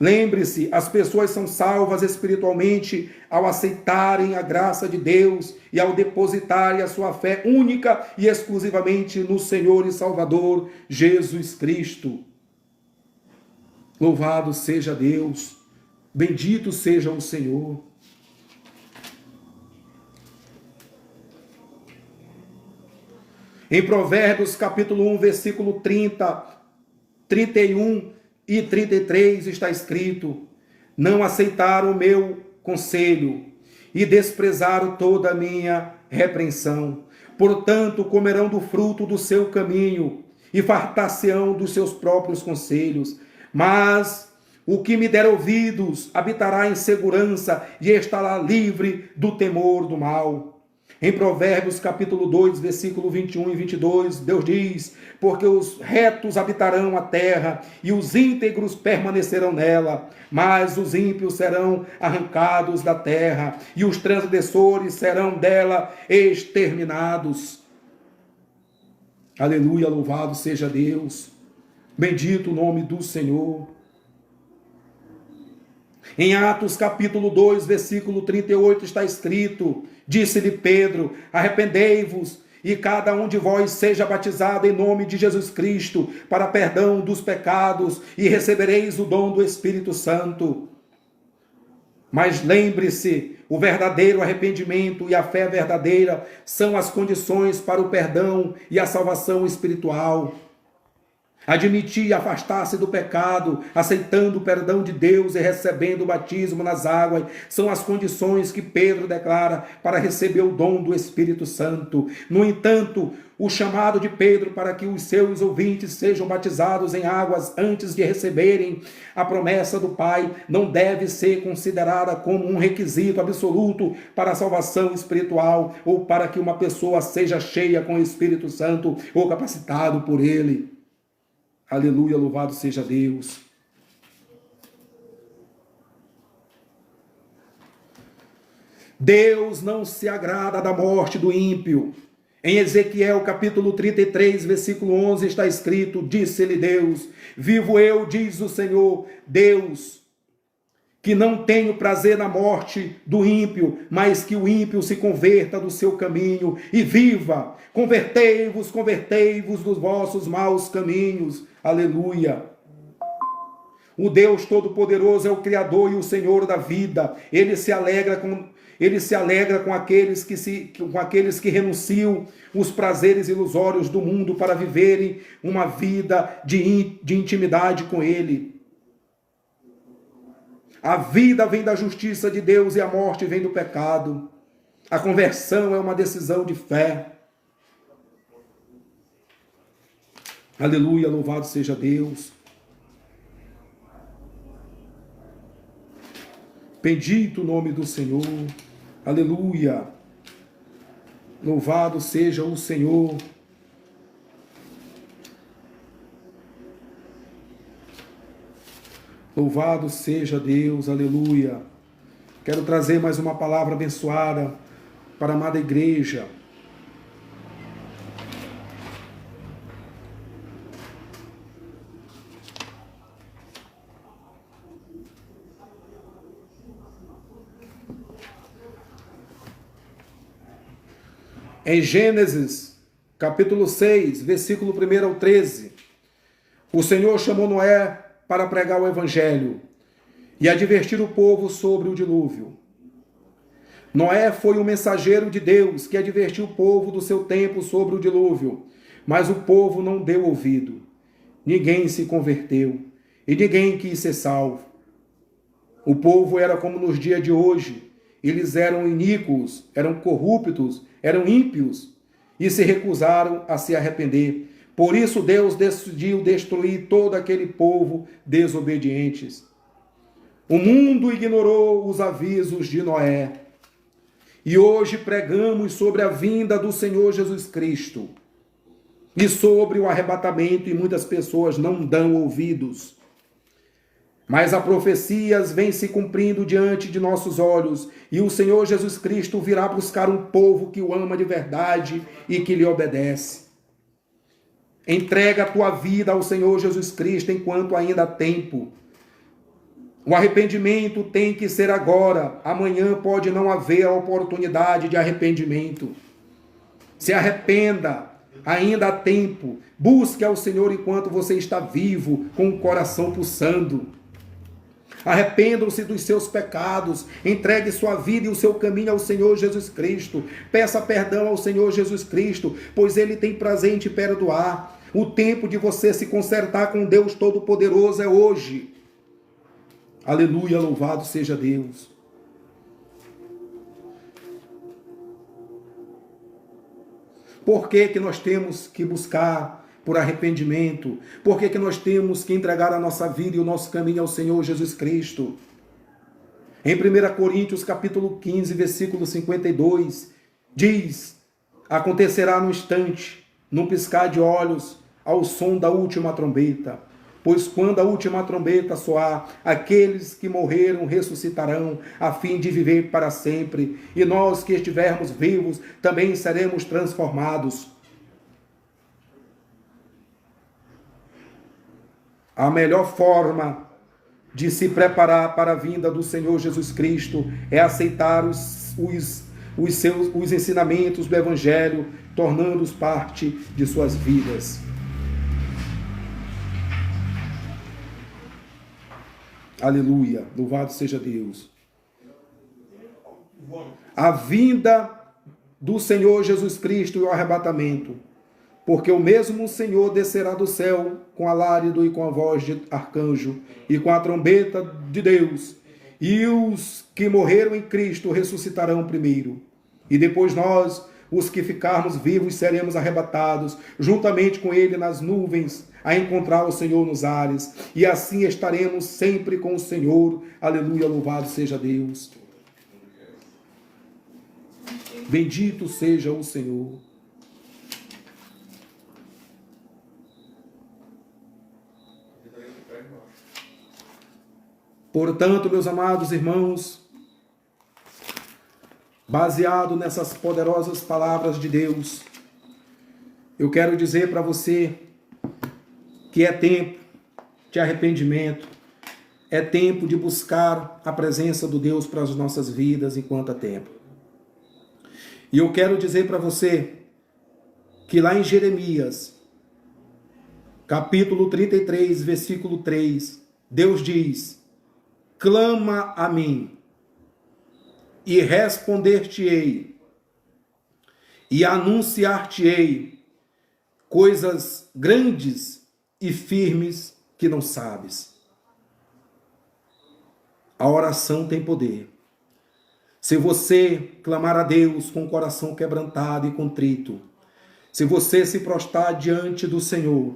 Lembre-se, as pessoas são salvas espiritualmente ao aceitarem a graça de Deus e ao depositarem a sua fé única e exclusivamente no Senhor e Salvador Jesus Cristo. Louvado seja Deus, bendito seja o Senhor. Em Provérbios capítulo 1, versículo 30, 31 e 33 está escrito: não aceitaram o meu conselho e desprezaram toda a minha repreensão. Portanto, comerão do fruto do seu caminho e fartar-se-ão dos seus próprios conselhos. Mas o que me der ouvidos habitará em segurança e estará livre do temor do mal. Em Provérbios capítulo 2, versículo 21 e 22, Deus diz: porque os retos habitarão a terra e os íntegros permanecerão nela, mas os ímpios serão arrancados da terra e os transgressores serão dela exterminados. Aleluia, louvado seja Deus, bendito o nome do Senhor. Em Atos capítulo 2, versículo 38 está escrito: disse-lhe Pedro: arrependei-vos e cada um de vós seja batizado em nome de Jesus Cristo para perdão dos pecados e recebereis o dom do Espírito Santo. Mas lembre-se, o verdadeiro arrependimento e a fé verdadeira são as condições para o perdão e a salvação espiritual. Admitir e afastar-se do pecado, aceitando o perdão de Deus e recebendo o batismo nas águas, são as condições que Pedro declara para receber o dom do Espírito Santo. No entanto, o chamado de Pedro para que os seus ouvintes sejam batizados em águas antes de receberem a promessa do Pai não deve ser considerada como um requisito absoluto para a salvação espiritual ou para que uma pessoa seja cheia com o Espírito Santo ou capacitado por ele. Aleluia, louvado seja Deus. Deus não se agrada da morte do ímpio. Em Ezequiel capítulo 33, versículo 11 está escrito: disse-lhe Deus, vivo eu, diz o Senhor, Deus, que não tenho prazer na morte do ímpio, mas que o ímpio se converta do seu caminho e viva. Convertei-vos dos vossos maus caminhos. Aleluia. O Deus Todo-Poderoso é o Criador e o Senhor da vida. Ele se alegra com aqueles que renunciam os prazeres ilusórios do mundo para viverem uma vida de intimidade com Ele. A vida vem da justiça de Deus e a morte vem do pecado. A conversão é uma decisão de fé. Aleluia, louvado seja Deus. Bendito o nome do Senhor. Aleluia. Louvado seja o Senhor. Louvado seja Deus. Aleluia. Quero trazer mais uma palavra abençoada para a amada igreja. Em Gênesis, capítulo 6, versículo 1 ao 13, o Senhor chamou Noé para pregar o Evangelho e advertir o povo sobre o dilúvio. Noé foi um mensageiro de Deus que advertiu o povo do seu tempo sobre o dilúvio, mas o povo não deu ouvido. Ninguém se converteu e ninguém quis ser salvo. O povo era como nos dias de hoje. Eles eram iníquos, eram corruptos, eram ímpios e se recusaram a se arrepender. Por isso Deus decidiu destruir todo aquele povo desobedientes. O mundo ignorou os avisos de Noé. E hoje pregamos sobre a vinda do Senhor Jesus Cristo e sobre o arrebatamento, e muitas pessoas não dão ouvidos. Mas as profecias vêm se cumprindo diante de nossos olhos, e o Senhor Jesus Cristo virá buscar um povo que o ama de verdade e que lhe obedece. Entrega a tua vida ao Senhor Jesus Cristo enquanto ainda há tempo. O arrependimento tem que ser agora. Amanhã pode não haver a oportunidade de arrependimento. Se arrependa, ainda há tempo. Busque ao Senhor enquanto você está vivo, com o coração pulsando. Arrependam-se dos seus pecados, entregue sua vida e o seu caminho ao Senhor Jesus Cristo. Peça perdão ao Senhor Jesus Cristo, pois Ele tem prazer em te perdoar. O tempo de você se consertar com Deus Todo-Poderoso é hoje. Aleluia, louvado seja Deus. Por que que nós temos que buscar por arrependimento? Por que que nós temos que entregar a nossa vida e o nosso caminho ao Senhor Jesus Cristo? Em 1 Coríntios capítulo 15, versículo 52, diz: acontecerá no instante, num piscar de olhos, ao som da última trombeta. Pois quando a última trombeta soar, aqueles que morreram ressuscitarão, a fim de viver para sempre, e nós que estivermos vivos também seremos transformados. A melhor forma de se preparar para a vinda do Senhor Jesus Cristo é aceitar os ensinamentos do Evangelho, tornando-os parte de suas vidas. Aleluia, louvado seja Deus. A vinda do Senhor Jesus Cristo e o arrebatamento porque o mesmo Senhor descerá do céu com alarido e com a voz de arcanjo e com a trombeta de Deus, e os que morreram em Cristo ressuscitarão primeiro. E depois nós, os que ficarmos vivos, seremos arrebatados juntamente com ele nas nuvens, a encontrar o Senhor nos ares, e assim estaremos sempre com o Senhor. Aleluia, louvado seja Deus. Bendito seja o Senhor. Portanto, meus amados irmãos, baseado nessas poderosas palavras de Deus, eu quero dizer para você que é tempo de arrependimento, é tempo de buscar a presença do Deus para as nossas vidas enquanto há tempo. E eu quero dizer para você que lá em Jeremias, capítulo 33, versículo 3, Deus diz: clama a mim, e responder-te-ei, e anunciar-te-ei coisas grandes e firmes que não sabes. A oração tem poder. Se você clamar a Deus com o coração quebrantado e contrito, se você se prostrar diante do Senhor,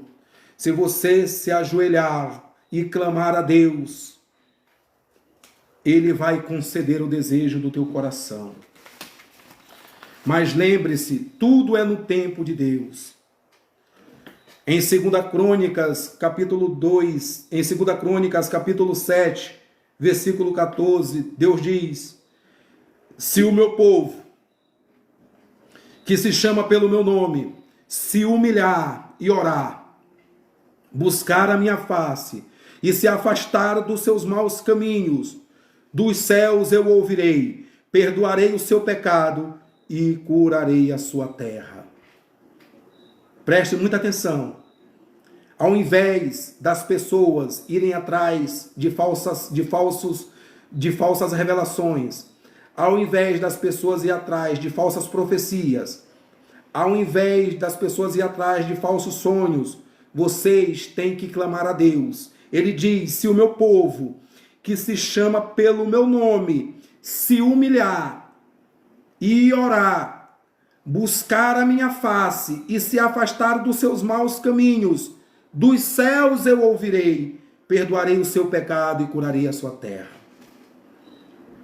se você se ajoelhar e clamar a Deus, Ele vai conceder o desejo do teu coração. Mas lembre-se, tudo é no tempo de Deus. Em 2 Crônicas, capítulo 2, em 2 Crônicas, capítulo 7, versículo 14, Deus diz: se o meu povo, que se chama pelo meu nome, se humilhar e orar, buscar a minha face e se afastar dos seus maus caminhos, dos céus eu ouvirei, perdoarei o seu pecado e curarei a sua terra. Preste muita atenção. Ao invés das pessoas irem atrás de falsas revelações, ao invés das pessoas ir atrás de falsas profecias, ao invés das pessoas ir atrás de falsos sonhos, vocês têm que clamar a Deus. Ele diz: se o meu povo, que se chama pelo meu nome, se humilhar e orar, buscar a minha face e se afastar dos seus maus caminhos, dos céus eu ouvirei, perdoarei o seu pecado e curarei a sua terra.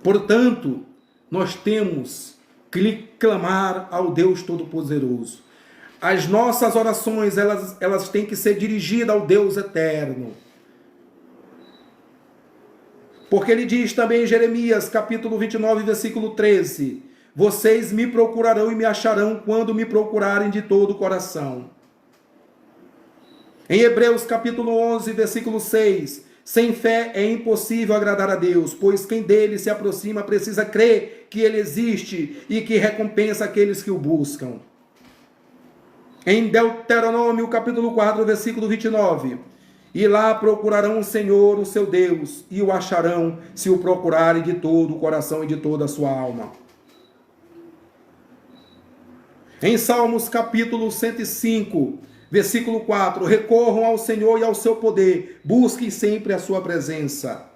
Portanto, nós temos que clamar ao Deus Todo-Poderoso. As nossas orações, elas têm que ser dirigidas ao Deus eterno. Porque ele diz também em Jeremias, capítulo 29, versículo 13: vocês me procurarão e me acharão quando me procurarem de todo o coração. Em Hebreus, capítulo 11, versículo 6: sem fé é impossível agradar a Deus, pois quem dele se aproxima precisa crer que ele existe e que recompensa aqueles que o buscam. Em Deuteronômio, capítulo 4, versículo 29: e lá procurarão o Senhor, o seu Deus, e o acharão, se o procurarem de todo o coração e de toda a sua alma. Em Salmos, capítulo 105, versículo 4: recorram ao Senhor e ao seu poder, busquem sempre a sua presença.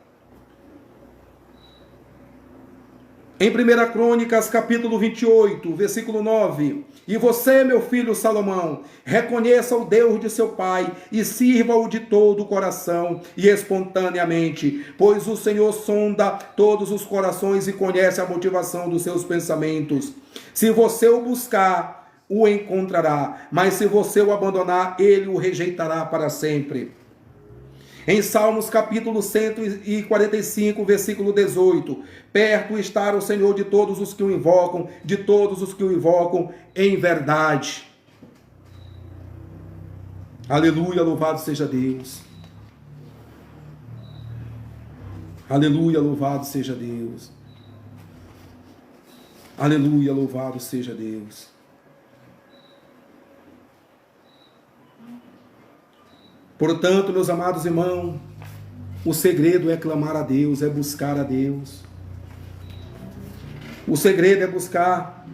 Em 1 Crônicas, capítulo 28, versículo 9: e você, meu filho Salomão, reconheça o Deus de seu pai e sirva-o de todo o coração e espontaneamente, pois o Senhor sonda todos os corações e conhece a motivação dos seus pensamentos. Se você o buscar, o encontrará, mas se você o abandonar, ele o rejeitará para sempre. Em Salmos capítulo 145, versículo 18: perto está o Senhor de todos os que o invocam, de todos os que o invocam em verdade. Aleluia, louvado seja Deus. Aleluia, louvado seja Deus. Aleluia, louvado seja Deus. Portanto, meus amados irmãos, o segredo é clamar a Deus, é buscar a Deus. O segredo é buscar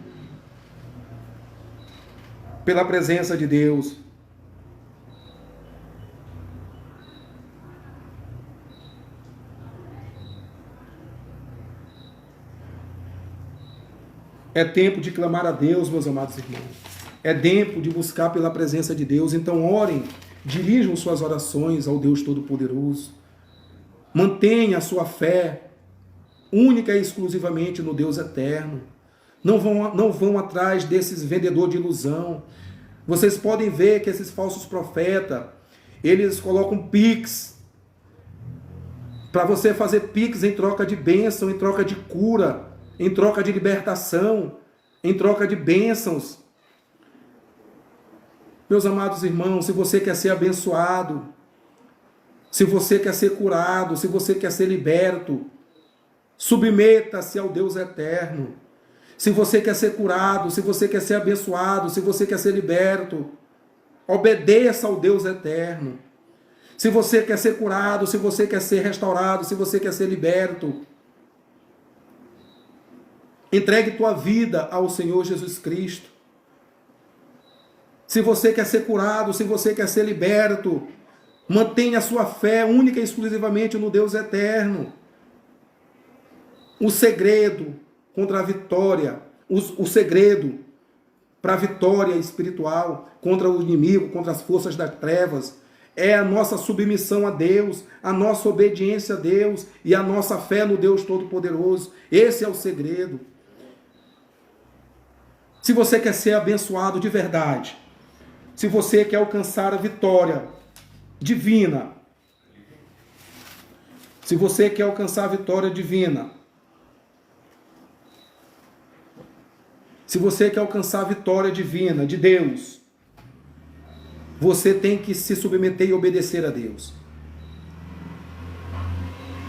pela presença de Deus. É tempo de clamar a Deus, meus amados irmãos. É tempo de buscar pela presença de Deus. Então orem, dirijam suas orações ao Deus Todo-Poderoso. Mantenha a sua fé única e exclusivamente no Deus eterno. Não vão atrás desses vendedores de ilusão. Vocês podem ver que esses falsos profetas, eles colocam pix para você fazer pix em troca de bênção, em troca de cura, em troca de libertação, em troca de bênçãos. Meus amados irmãos, se você quer ser abençoado, se você quer ser curado, se você quer ser liberto, submeta-se ao Deus eterno. Se você quer ser curado, se você quer ser abençoado, se você quer ser liberto, obedeça ao Deus eterno. Se você quer ser curado, se você quer ser restaurado, se você quer ser liberto, entregue tua vida ao Senhor Jesus Cristo. Se você quer ser curado, se você quer ser liberto, mantenha a sua fé única e exclusivamente no Deus eterno. O segredo contra a vitória, o segredo para a vitória espiritual contra o inimigo, contra as forças das trevas, é a nossa submissão a Deus, a nossa obediência a Deus e a nossa fé no Deus Todo-Poderoso. Esse é o segredo. Se você quer ser abençoado de verdade, se você quer alcançar a vitória divina, se você quer alcançar a vitória divina, se você quer alcançar a vitória divina de Deus, você tem que se submeter e obedecer a Deus.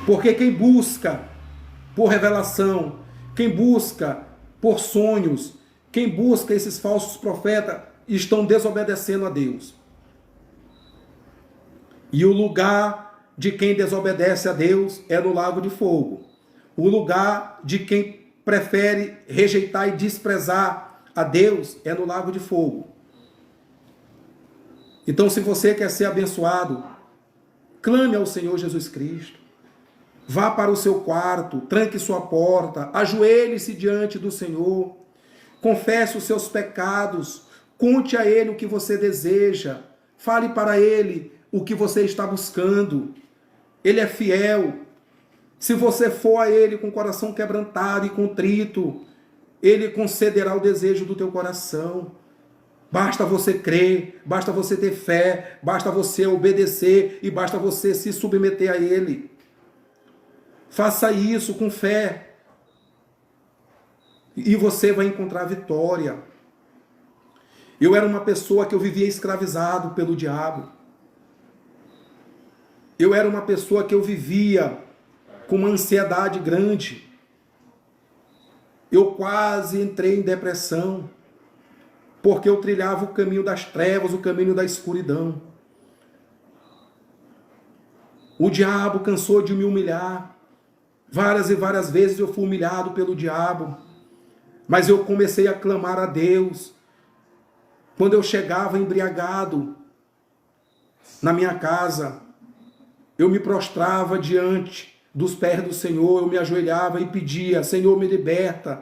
Porque quem busca por revelação, quem busca por sonhos, quem busca esses falsos profetas, estão desobedecendo a Deus. E o lugar de quem desobedece a Deus é no lago de fogo. O lugar de quem prefere rejeitar e desprezar a Deus é no lago de fogo. Então, se você quer ser abençoado, clame ao Senhor Jesus Cristo. Vá para o seu quarto, tranque sua porta, ajoelhe-se diante do Senhor, confesse os seus pecados, conte a Ele o que você deseja, fale para Ele o que você está buscando. Ele é fiel. Se você for a Ele com o coração quebrantado e contrito, Ele concederá o desejo do teu coração. Basta você crer, basta você ter fé, basta você obedecer e basta você se submeter a Ele. Faça isso com fé e você vai encontrar vitória. Eu era uma pessoa que eu vivia escravizado pelo diabo. Eu era uma pessoa que eu vivia com uma ansiedade grande. Eu quase entrei em depressão, porque eu trilhava o caminho das trevas, o caminho da escuridão. O diabo cansou de me humilhar. Várias e várias vezes eu fui humilhado pelo diabo, mas eu comecei a clamar a Deus. Quando eu chegava embriagado na minha casa, eu me prostrava diante dos pés do Senhor, eu me ajoelhava e pedia: Senhor, me liberta.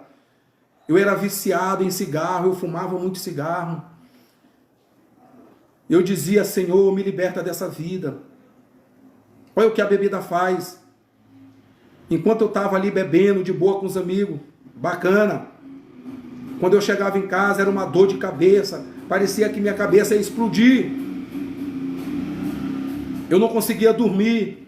Eu era viciado em cigarro, eu fumava muito cigarro. Eu dizia: Senhor, me liberta dessa vida. Olha o que a bebida faz. Enquanto eu estava ali bebendo de boa com os amigos, bacana. Quando eu chegava em casa era uma dor de cabeça, parecia que minha cabeça ia explodir. Eu não conseguia dormir.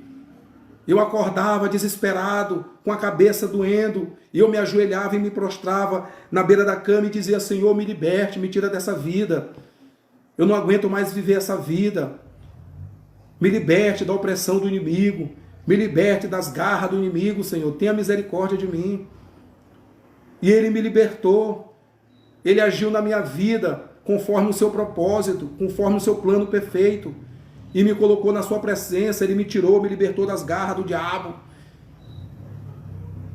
Eu acordava desesperado, com a cabeça doendo, e eu me ajoelhava e me prostrava na beira da cama e dizia: Senhor, me liberte, me tira dessa vida. Eu não aguento mais viver essa vida. Me liberte da opressão do inimigo. Me liberte das garras do inimigo, Senhor. Tenha misericórdia de mim. E Ele me libertou. Ele agiu na minha vida conforme o seu propósito, conforme o seu plano perfeito. E me colocou na sua presença. Ele me tirou, me libertou das garras do diabo.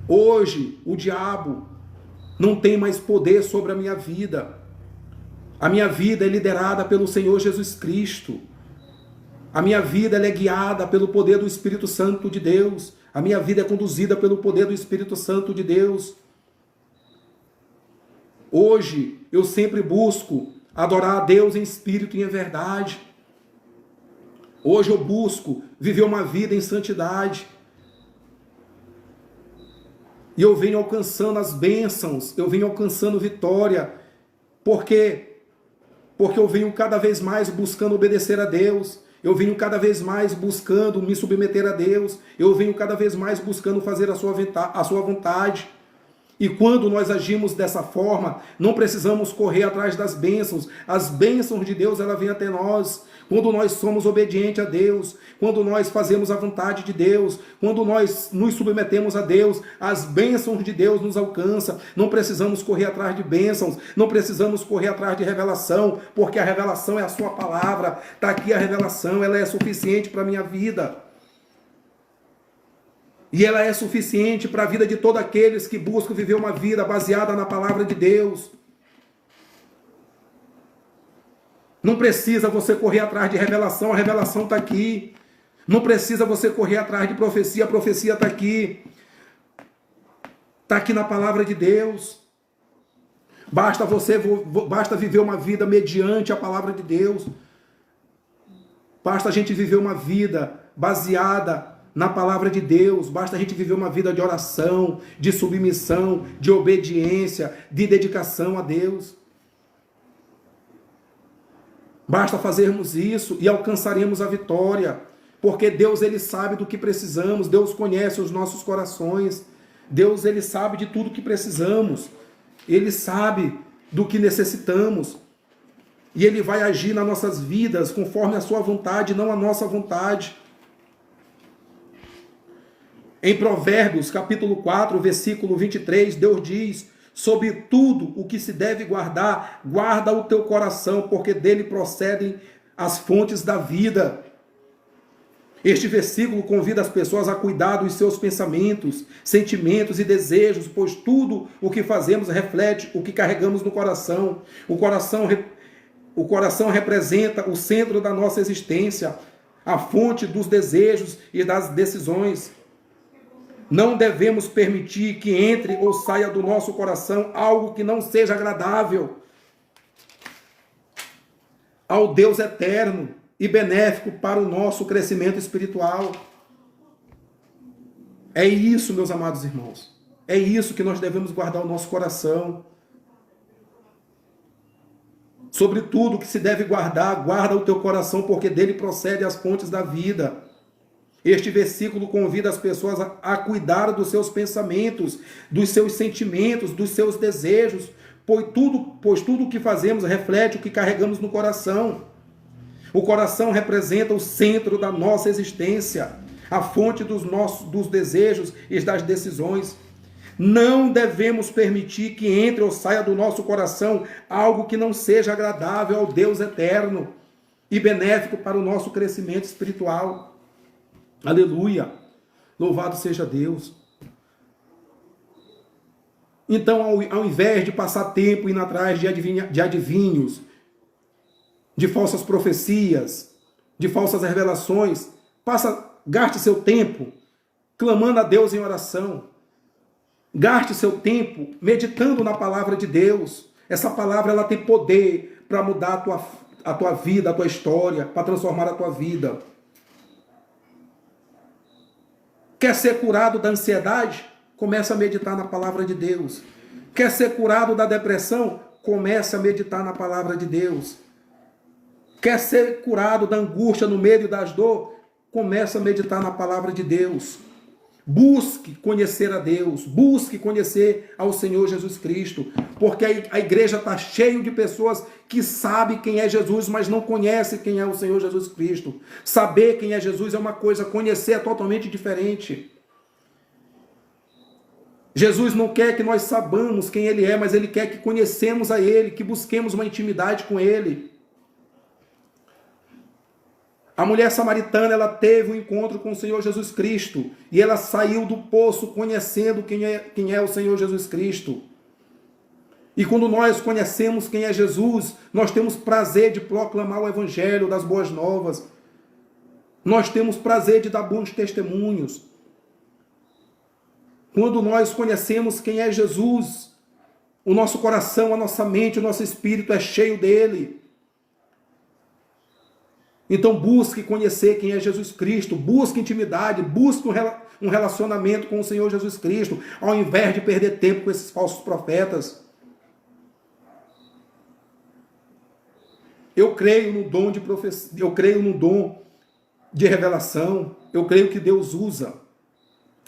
Hoje, o diabo não tem mais poder sobre a minha vida. A minha vida é liderada pelo Senhor Jesus Cristo. A minha vida ela é guiada pelo poder do Espírito Santo de Deus. A minha vida é conduzida pelo poder do Espírito Santo de Deus. Hoje, eu sempre busco adorar a Deus em espírito e em verdade. Hoje eu busco viver uma vida em santidade. E eu venho alcançando as bênçãos, eu venho alcançando vitória. Por quê? Porque eu venho cada vez mais buscando obedecer a Deus. Eu venho cada vez mais buscando me submeter a Deus. Eu venho cada vez mais buscando fazer a sua vontade. E quando nós agimos dessa forma, não precisamos correr atrás das bênçãos. As bênçãos de Deus, ela vem até nós. Quando nós somos obedientes a Deus, quando nós fazemos a vontade de Deus, quando nós nos submetemos a Deus, as bênçãos de Deus nos alcançam. Não precisamos correr atrás de bênçãos, não precisamos correr atrás de revelação, porque a revelação é a sua palavra. Está aqui a revelação, ela é suficiente para a minha vida. E ela é suficiente para a vida de todos aqueles que buscam viver uma vida baseada na palavra de Deus. Não precisa você correr atrás de revelação, a revelação está aqui. Não precisa você correr atrás de profecia, a profecia está aqui. Está aqui na palavra de Deus. Basta viver uma vida mediante a palavra de Deus. Basta a gente viver uma vida baseada na palavra de Deus. Basta a gente viver uma vida de oração, de submissão, de obediência, de dedicação a Deus. Basta fazermos isso e alcançaremos a vitória, porque Deus ele sabe do que precisamos, Deus conhece os nossos corações, Deus ele sabe de tudo que precisamos, Ele sabe do que necessitamos e Ele vai agir nas nossas vidas conforme a sua vontade, não a nossa vontade. Em Provérbios, capítulo 4, versículo 23, Deus diz: sobre tudo o que se deve guardar, guarda o teu coração, porque dele procedem as fontes da vida. Este versículo convida as pessoas a cuidar dos seus pensamentos, sentimentos e desejos, pois tudo o que fazemos reflete o que carregamos no coração. O coração representa o centro da nossa existência, a fonte dos desejos e das decisões. Não devemos permitir que entre ou saia do nosso coração algo que não seja agradável ao Deus eterno e benéfico para o nosso crescimento espiritual. É isso, meus amados irmãos. É isso que nós devemos guardar o nosso coração. Sobre tudo que se deve guardar, guarda o teu coração, porque dele procede as fontes da vida. Este versículo convida as pessoas a cuidar dos seus pensamentos, dos seus sentimentos, dos seus desejos, pois tudo o que fazemos reflete o que carregamos no coração. O coração representa o centro da nossa existência, a fonte dos desejos e das decisões. Não devemos permitir que entre ou saia do nosso coração algo que não seja agradável ao Deus eterno e benéfico para o nosso crescimento espiritual. Aleluia! Louvado seja Deus! Então, ao invés de passar tempo indo atrás de adivinhos, de falsas profecias, de falsas revelações, gaste seu tempo clamando a Deus em oração. Gaste seu tempo meditando na palavra de Deus. Essa palavra ela tem poder para mudar a tua vida, a tua história, para transformar a tua vida. Quer ser curado da ansiedade? Comece a meditar na palavra de Deus. Quer ser curado da depressão? Comece a meditar na palavra de Deus. Quer ser curado da angústia no meio das dores? Comece a meditar na palavra de Deus. Busque conhecer a Deus, busque conhecer ao Senhor Jesus Cristo, porque a igreja está cheia de pessoas que sabem quem é Jesus, mas não conhecem quem é o Senhor Jesus Cristo. Saber quem é Jesus é uma coisa, conhecer é totalmente diferente. Jesus não quer que nós saibamos quem Ele é, mas Ele quer que conhecemos a Ele, que busquemos uma intimidade com Ele. A mulher samaritana, ela teve um encontro com o Senhor Jesus Cristo. E ela saiu do poço conhecendo quem é o Senhor Jesus Cristo. E quando nós conhecemos quem é Jesus, nós temos prazer de proclamar o evangelho das boas novas. Nós temos prazer de dar bons testemunhos. Quando nós conhecemos quem é Jesus, o nosso coração, a nossa mente, o nosso espírito é cheio dele. Então busque conhecer quem é Jesus Cristo, busque intimidade, busque um relacionamento com o Senhor Jesus Cristo, ao invés de perder tempo com esses falsos profetas. Eu creio no dom de profecia, eu creio no dom de revelação, eu creio que Deus usa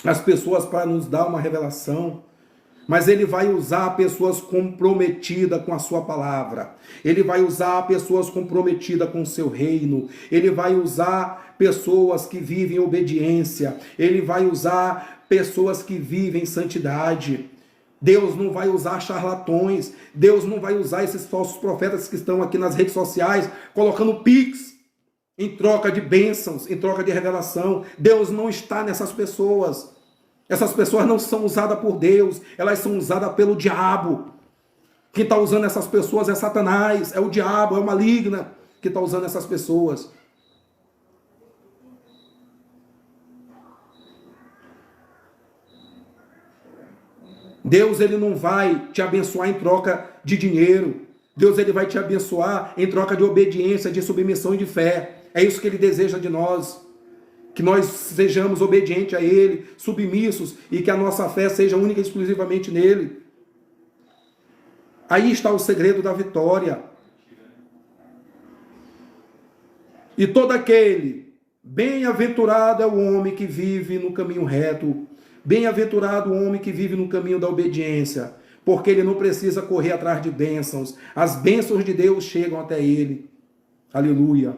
as pessoas para nos dar uma revelação, mas Ele vai usar pessoas comprometidas com a sua palavra, Ele vai usar pessoas comprometidas com o seu reino, Ele vai usar pessoas que vivem obediência, Ele vai usar pessoas que vivem santidade. Deus não vai usar charlatões, Deus não vai usar esses falsos profetas que estão aqui nas redes sociais, colocando pix em troca de bênçãos, em troca de revelação. Deus não está nessas pessoas. Essas pessoas não são usadas por Deus, elas são usadas pelo diabo. Quem está usando essas pessoas é Satanás, é o diabo, é o maligno que está usando essas pessoas. Deus, ele não vai te abençoar em troca de dinheiro. Deus, ele vai te abençoar em troca de obediência, de submissão e de fé. É isso que ele deseja de nós. Que nós sejamos obedientes a ele, submissos, e que a nossa fé seja única e exclusivamente nele. Aí está o segredo da vitória. E todo aquele, bem-aventurado é o homem que vive no caminho reto. Bem-aventurado o homem que vive no caminho da obediência, porque ele não precisa correr atrás de bênçãos. As bênçãos de Deus chegam até ele. Aleluia.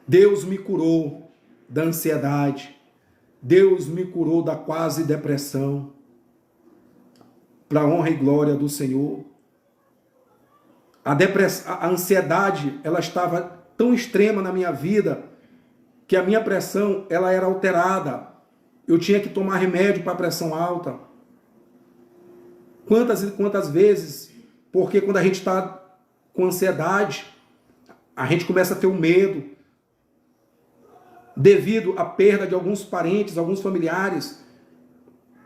Deus me curou da ansiedade. Deus me curou da quase depressão. Para a honra e glória do Senhor. A ansiedade, ela estava tão extrema na minha vida, que a minha pressão, ela era alterada. Eu tinha que tomar remédio para a pressão alta. Quantas e quantas vezes, porque quando a gente está com ansiedade, a gente começa a ter um medo, devido à perda de alguns parentes, alguns familiares.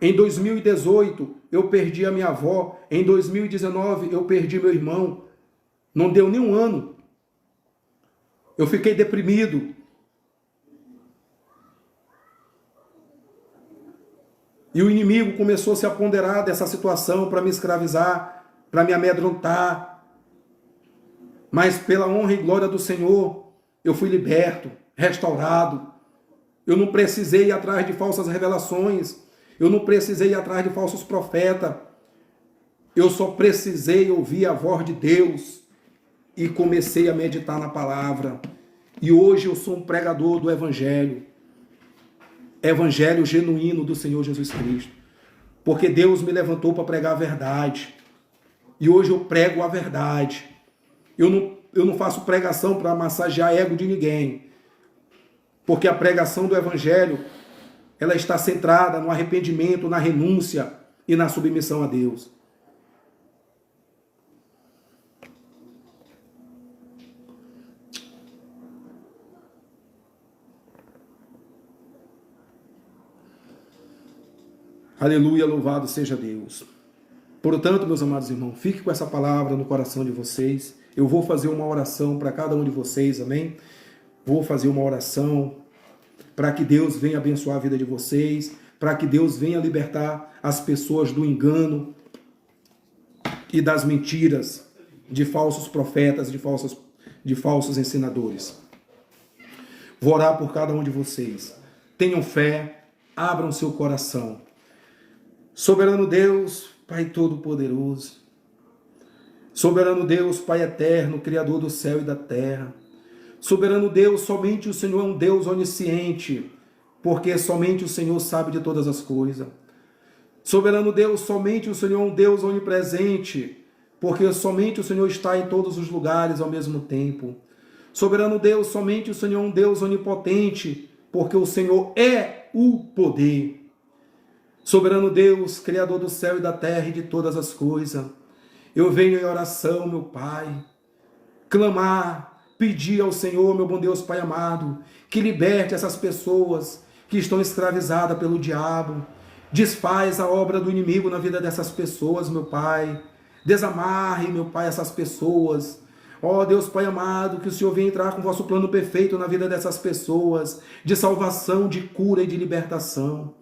Em 2018, eu perdi a minha avó. Em 2019, eu perdi meu irmão. Não deu nem um ano. Eu fiquei deprimido. E o inimigo começou a se apoderar dessa situação para me escravizar, para me amedrontar. Mas pela honra e glória do Senhor, eu fui liberto, restaurado. Eu não precisei ir atrás de falsas revelações. Eu não precisei ir atrás de falsos profetas. Eu só precisei ouvir a voz de Deus e comecei a meditar na palavra. E hoje eu sou um pregador do Evangelho. Evangelho genuíno do Senhor Jesus Cristo. Porque Deus me levantou para pregar a verdade. E hoje eu prego a verdade. Eu não faço pregação para massagear ego de ninguém. Porque a pregação do Evangelho, ela está centrada no arrependimento, na renúncia e na submissão a Deus. Aleluia, louvado seja Deus. Portanto, meus amados irmãos, fique com essa palavra no coração de vocês. Eu vou fazer uma oração para cada um de vocês, amém? Vou fazer uma oração para que Deus venha abençoar a vida de vocês, para que Deus venha libertar as pessoas do engano e das mentiras de falsos profetas, de falsos ensinadores. Vou orar por cada um de vocês. Tenham fé, abram seu coração. Soberano Deus, Pai Todo-Poderoso, soberano Deus, Pai Eterno, Criador do céu e da terra, soberano Deus, somente o Senhor é um Deus onisciente, porque somente o Senhor sabe de todas as coisas. Soberano Deus, somente o Senhor é um Deus onipresente, porque somente o Senhor está em todos os lugares ao mesmo tempo. Soberano Deus, somente o Senhor é um Deus onipotente, porque o Senhor é o poder. Soberano Deus, Criador do céu e da terra e de todas as coisas, eu venho em oração, meu Pai, clamar, pedir ao Senhor, meu bom Deus, Pai amado, que liberte essas pessoas que estão escravizadas pelo diabo. Desfaz a obra do inimigo na vida dessas pessoas, meu Pai. Desamarre, meu Pai, essas pessoas. Ó Deus Pai amado, que o Senhor venha entrar com o vosso plano perfeito na vida dessas pessoas, de salvação, de cura e de libertação.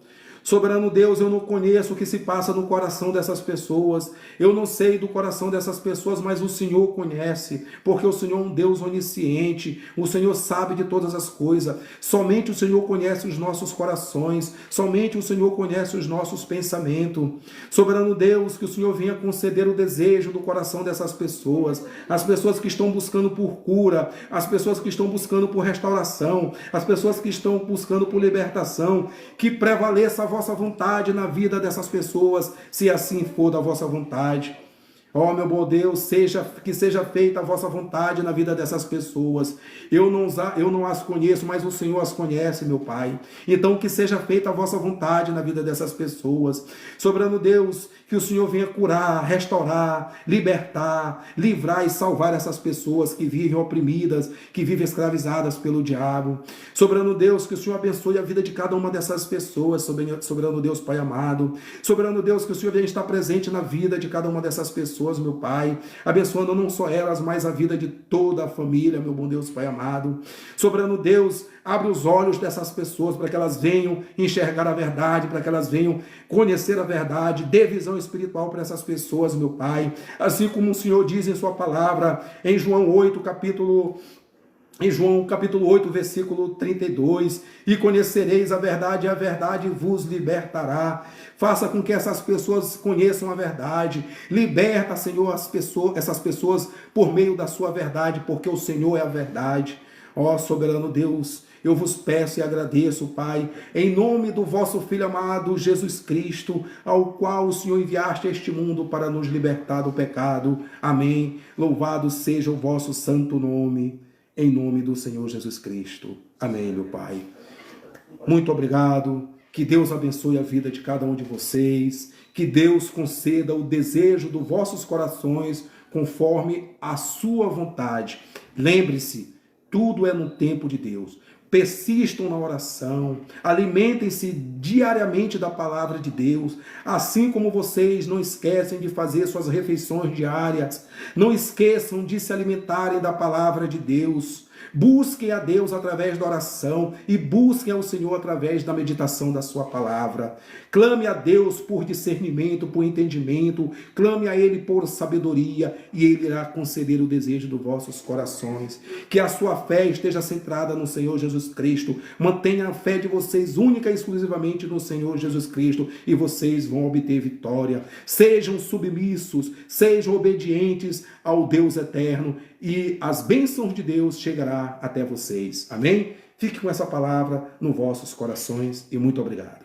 Soberano Deus, eu não conheço o que se passa no coração dessas pessoas, eu não sei do coração dessas pessoas, mas o Senhor conhece, porque o Senhor é um Deus onisciente, o Senhor sabe de todas as coisas, somente o Senhor conhece os nossos corações, somente o Senhor conhece os nossos pensamentos. Soberano Deus, que o Senhor venha conceder o desejo do coração dessas pessoas, as pessoas que estão buscando por cura, as pessoas que estão buscando por restauração, as pessoas que estão buscando por libertação, que prevaleça a vossa vontade na vida dessas pessoas, se assim for da vossa vontade. Ó meu bom Deus, que seja feita a vossa vontade na vida dessas pessoas. Eu não as conheço, mas o Senhor as conhece, meu Pai. Então que seja feita a vossa vontade na vida dessas pessoas. Soberano Deus, que o Senhor venha curar, restaurar, libertar, livrar e salvar essas pessoas que vivem oprimidas, que vivem escravizadas pelo diabo. Soberano Deus, que o Senhor abençoe a vida de cada uma dessas pessoas, soberano Deus, Pai amado. Soberano Deus, que o Senhor venha estar presente na vida de cada uma dessas pessoas, meu Pai, abençoando não só elas, mas a vida de toda a família, meu bom Deus, Pai amado. Soberano Deus, abre os olhos dessas pessoas para que elas venham enxergar a verdade, para que elas venham conhecer a verdade, dê visão espiritual para essas pessoas, meu Pai. Assim como o Senhor diz em sua palavra, em João 8, capítulo 8, versículo 32, e conhecereis a verdade, e a verdade vos libertará. Faça com que essas pessoas conheçam a verdade. Liberta, Senhor, essas pessoas por meio da sua verdade, porque o Senhor é a verdade. Ó soberano Deus, eu vos peço e agradeço, Pai, em nome do vosso Filho amado, Jesus Cristo, ao qual o Senhor enviaste a este mundo para nos libertar do pecado. Amém. Louvado seja o vosso santo nome. Em nome do Senhor Jesus Cristo. Amém, meu Pai. Muito obrigado. Que Deus abençoe a vida de cada um de vocês. Que Deus conceda o desejo dos vossos corações conforme a sua vontade. Lembre-se, tudo é no tempo de Deus. Persistam na oração, alimentem-se diariamente da palavra de Deus, assim como vocês não esquecem de fazer suas refeições diárias, não esqueçam de se alimentarem da palavra de Deus. Busquem a Deus através da oração e busquem ao Senhor através da meditação da sua palavra. Clame a Deus por discernimento, por entendimento, clame a Ele por sabedoria e Ele irá conceder o desejo dos vossos corações. Que a sua fé esteja centrada no Senhor Jesus Cristo. Mantenha a fé de vocês única e exclusivamente no Senhor Jesus Cristo e vocês vão obter vitória. Sejam submissos, sejam obedientes ao Deus eterno e as bênçãos de Deus chegará até vocês. Amém? Fique com essa palavra nos vossos corações e muito obrigado.